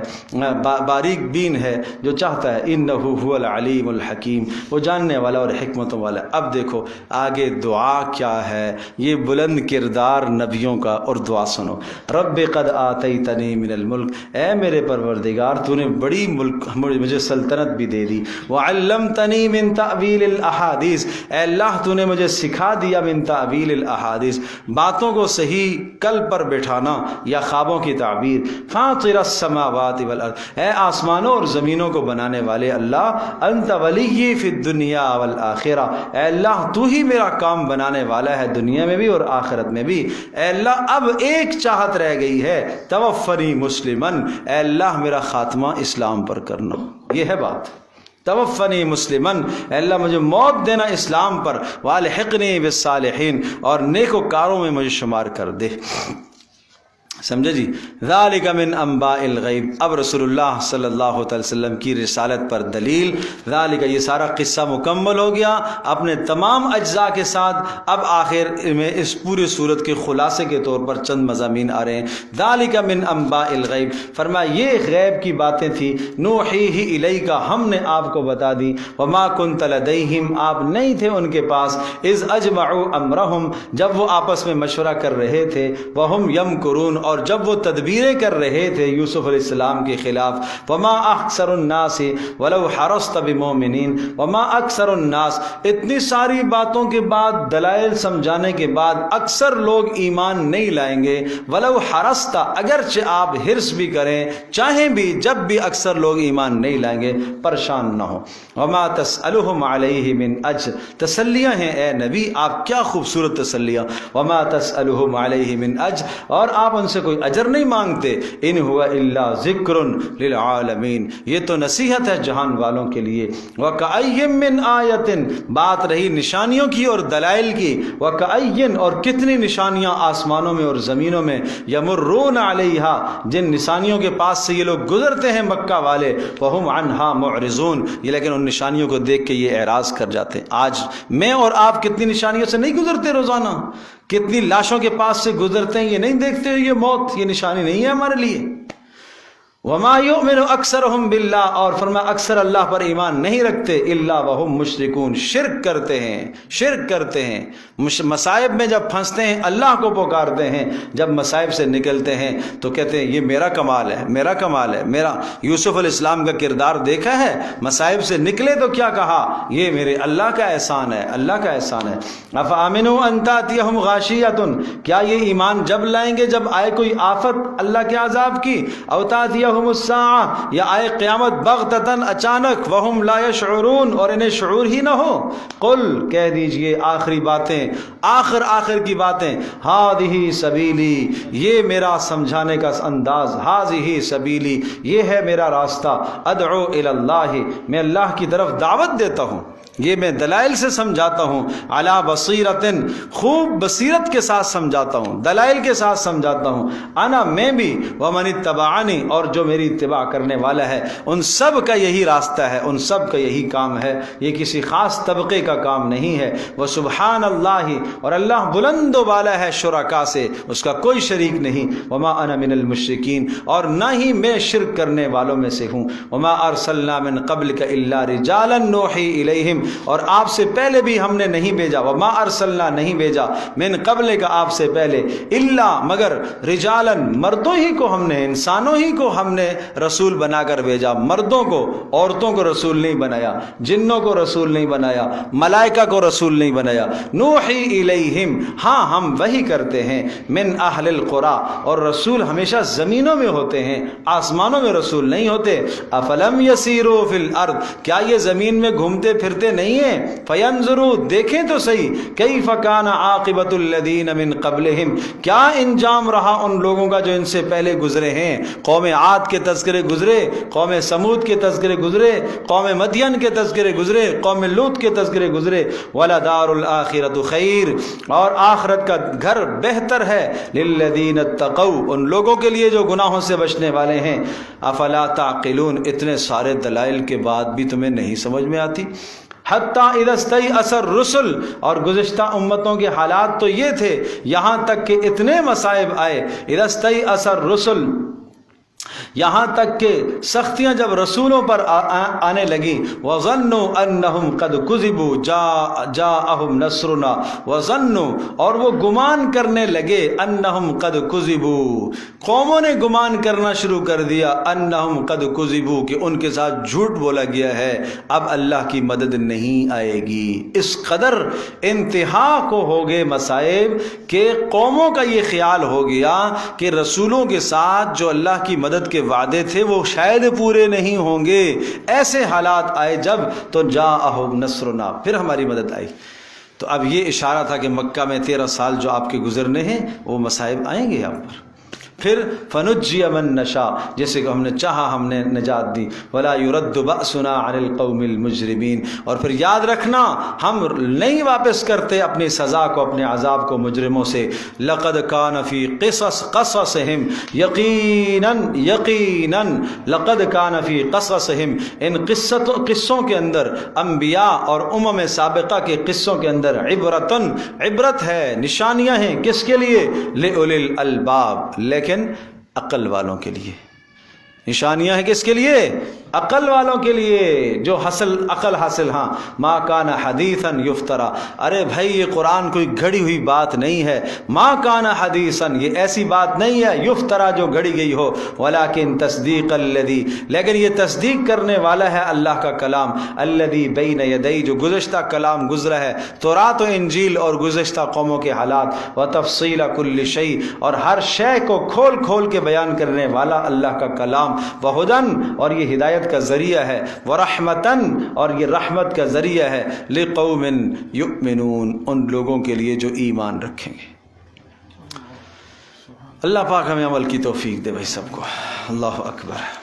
باریک بین ہے جو چاہتا ہے، انہ هو العلیم الحکیم، وہ جاننے والا اور حکمتوں والا ہے۔ اب دیکھو آگے دعا کیا ہے، یہ بلند کردار نبیوں کا، اور دعا سنو۔ رب قد آتیتنی من الملک، اے میرے پروردگار تو نے بڑی ملک مجھے سلطنت بھی دے دی، وعلمتنی من تعویل الاحادیث، اے اللہ تو نے مجھے سکھا دیا من تعویل الاحادیث، باتوں کو صحیح کل پر بٹھانا یا خوابوں کی تعبیر، فاطر السماوات والارض، اے آسمانوں اور زمینوں کو بنانے والے اللہ، انت ولی فی الدنیا والآخرہ، اے اللہ تو ہی میرا کام بنانے والا ہے دنیا میں بھی اور آخرت میں بھی، اے اللہ اب ایک چاہت رہ گئی ہے، توفنی مسلمن، اے اللہ میرا خاتمہ اسلام پر کرنا، یہ ہے بات، توفنی مسلمن، اے اللہ مجھے موت دینا اسلام پر، والحقنی بالصالحین، اور نیکوکاروں میں مجھے شمار کر دے۔ سمجھے جی؟ ذالک من انباء الغیب، اب رسول اللہ صلی اللہ علیہ وسلم کی رسالت پر دلیل، ذالک یہ سارا قصہ مکمل ہو گیا اپنے تمام اجزاء کے ساتھ، اب آخر میں اس پورے صورت کے خلاصے کے طور پر چند مضامین آ رہے ہیں۔ ذالک من انباء الغیب، فرمایا یہ غیب کی باتیں تھیں، نوحیہ الیک، ہم نے آپ کو بتا دی، وما کنت لدیہم، آپ نہیں تھے ان کے پاس، اذ اجمعوا امرہم، جب وہ آپس میں مشورہ کر رہے تھے، وہم یمکرون، اور جب وہ تدبیریں کر رہے تھے یوسف علیہ السلام کے خلاف، وما اکثر الناس ولو حرصت بمؤمنین، وما اکثر الناس، اتنی ساری باتوں کے بعد، دلائل سمجھانے کے بعد اکثر لوگ ایمان نہیں لائیں گے، ولو حرصت، اگرچہ آپ حرص بھی کریں چاہیں بھی، جب بھی اکثر لوگ ایمان نہیں لائیں گے، پریشان نہ ہو، وما تسألهم علیہ من اجر، تسلیاں ہیں اے نبی، آپ کیا خوبصورت تسلیاں، وما تسألهم علیہ من اجر، اور آپ ان سے کوئی اجر نہیں مانگتے، ان ہوا الا ذکر للعالمین، یہ تو نصیحت ہے جہان والوں کے لیے، وکأی من آیت، بات رہی نشانیوں کی اور دلائل کی، وکأی، اور کتنی نشانیاں آسمانوں میں اور زمینوں میں، یمرون علیہا، جن نشانیوں کے پاس سے یہ لوگ گزرتے ہیں مکہ والے، وہم عنہا معرضون، یہ لیکن ان نشانیوں کو دیکھ کے یہ اعراض کر جاتے ہیں۔ آج میں اور آپ کتنی نشانیوں سے نہیں گزرتے روزانہ، کتنی لاشوں کے پاس سے گزرتے ہیں، یہ نہیں دیکھتے یہ موت، یہ نشانی نہیں ہے ہمارے لیے۔ وما یؤمن اکثرهم باللہ، اور فرمایا اکثر اللہ پر ایمان نہیں رکھتے، الا وهم مشرکون، شرک کرتے ہیں، شرک کرتے ہیں، مصائب میں جب پھنستے ہیں اللہ کو پکارتے ہیں، جب مصائب سے نکلتے ہیں تو کہتے ہیں یہ میرا کمال ہے، میرا کمال ہے، میرا یوسف علیہ السلام کا کردار دیکھا ہے، مصائب سے نکلے تو کیا کہا، یہ میرے اللہ کا احسان ہے، اللہ کا احسان ہے۔ افامنوا ان تاتیہم غاشیۃ، کیا یہ ایمان جب لائیں گے جب آئے کوئی آفت اللہ کے عذاب کی، او تاتیہم الساعہ، یا آئے قیامت بغتتاً اچانک، وہم لا یشعرون، اور انہیں شعور ہی نہ ہو، قل کہہ دیجئے آخری باتیں، آخر کی باتیں، ہذہ سبیلی، یہ میرا سمجھانے کا انداز، ہذہ سبیلی، یہ ہے میرا راستہ، ادعو الی اللہ، میں اللہ کی طرف دعوت دیتا ہوں، یہ میں دلائل سے سمجھاتا ہوں، علی بصیرت، خوب بصیرت کے ساتھ سمجھاتا ہوں، دلائل کے ساتھ سمجھاتا ہوں، انا میں بھی، ومن اتبعنی، اور جو میری اتباع کرنے والا ہے، ان سب کا یہی راستہ ہے، ان سب کا یہی کام ہے، یہ کسی خاص طبقے کا کام نہیں ہے۔ وسبحان اللہ، اور اللہ بلند و بالا ہے شرکا سے، اس کا کوئی شریک نہیں، وما انا من المشرکین، اور نہ ہی میں شرک کرنے والوں میں سے ہوں، وما ارسلنا من قبلک الا رجالا نوحی الیہم، اور آپ سے پہلے بھی ہم نے نہیں بھیجا، وما ارسلنا، نہیں بھیجا، من قبل کا آپ سے پہلے، الا مگر، رجالا مردوں ہی کو ہم نے، انسانوں ہی کو ہم نے رسول بنا کر بھیجا، مردوں کو، عورتوں کو رسول نہیں بنایا، جنوں کو رسول نہیں بنایا، ملائکہ کو رسول نہیں بنایا، نوحی الیہم، ہاں ہم وحی کرتے ہیں، من اہل القرى، اور رسول ہمیشہ زمینوں میں ہوتے ہیں، آسمانوں میں رسول نہیں ہوتے، افلم یسیروا فی الارض، کیا یہ زمین میں گھومتے پھرتے نہیں ہیں؟ فینظروا دیکھیں تو صحیح، کیف کان عاقبۃ الذین من قبلہم کیا انجام رہا ان لوگوں کا جو ان سے پہلے گزرے ہیں۔ قوم عاد کے تذکرے گزرے، قوم سمود کے تذکرے گزرے، قوم مدین کے تذکرے گزرے، قوم لوط کے تذکرے گزرے۔ وَلَدَارُ الْآخِرَةُ خَيْرٌ اور آخرت کا گھر بہتر ہے لِلَّذِينَ اتَّقَوْا ان لوگوں کے لیے جو گناہوں سے بچنے والے ہیں۔ افلا تعقلون اتنے سارے دلائل کے بعد بھی تمہیں نہیں سمجھ میں آتی؟ حتیٰ اذا استیأس الرسل اور گزشتہ امتوں کے حالات تو یہ تھے، یہاں تک کہ اتنے مصائب آئے۔ اذا استیأس الرسل یہاں تک کہ سختیاں جب رسولوں پر آنے لگی، وَظَنُّوا أَنَّهُمْ قَدْ كُذِبُوا جَاءَهُمْ نَصْرُنَا وَظَنُّوا اور وہ گمان کرنے لگے، أَنَّهُمْ قَدْ كُذِبُوا قوموں نے گمان کرنا شروع کر دیا، أَنَّهُمْ قَدْ كُذِبُوا کہ ان کے ساتھ جھوٹ بولا گیا ہے، اب اللہ کی مدد نہیں آئے گی۔ اس قدر انتہا کو ہو گئے مصائب کہ قوموں کا یہ خیال ہو گیا کہ رسولوں کے ساتھ جو اللہ کی مدد کے وعدے تھے وہ شاید پورے نہیں ہوں گے۔ ایسے حالات آئے جب تو جاءہم نصرنا پھر ہماری مدد آئی۔ تو اب یہ اشارہ تھا کہ مکہ میں 13 سال جو آپ کے گزرنے ہیں وہ مصائب آئیں گے آپ پر۔ پھر فنجی من نشاء جیسے کہ ہم نے چاہا ہم نے نجات دی، ولا يرد بأسنا عن القوم المجرمین اور پھر یاد رکھنا ہم نہیں واپس کرتے اپنی سزا کو، اپنے عذاب کو مجرموں سے۔ لقد کان فی قصصہم یقیناً لقد کان فی قصصہم ان قصوں کے اندر، انبیاء اور امم سابقہ کے قصوں کے اندر عبرت ہے، نشانیاں ہیں کس کے لیے؟ لأولی الالباب لیکن عقل والوں کے لیے۔ نشانیاں ہیں کس کے لیے؟ عقل والوں کے لیے جو عقل حاصل۔ ہاں ما کان حدیثا یفترا ارے بھائی یہ قرآن کوئی گھڑی ہوئی بات نہیں ہے۔ ما کان حدیثا یہ ایسی بات نہیں ہے یفترا جو گھڑی گئی ہو، ولیکن تصدیق الذی لیکن یہ تصدیق کرنے والا ہے اللہ کا کلام، الذی بین یدی جو گزشتہ کلام گزرا ہے، تورات و انجیل اور گزشتہ قوموں کے حالات، وتفصیل کل شیء اور ہر شے کو کھول کھول کے بیان کرنے والا اللہ کا کلام، وہدن اور یہ ہدایت کا ذریعہ ہے، ورحمتن اور یہ رحمت کا ذریعہ ہے، لقوم یؤمنون ان لوگوں کے لیے جو ایمان رکھیں گے۔ اللہ پاک ہمیں عمل کی توفیق دے بھائی سب کو۔ اللہ اکبر۔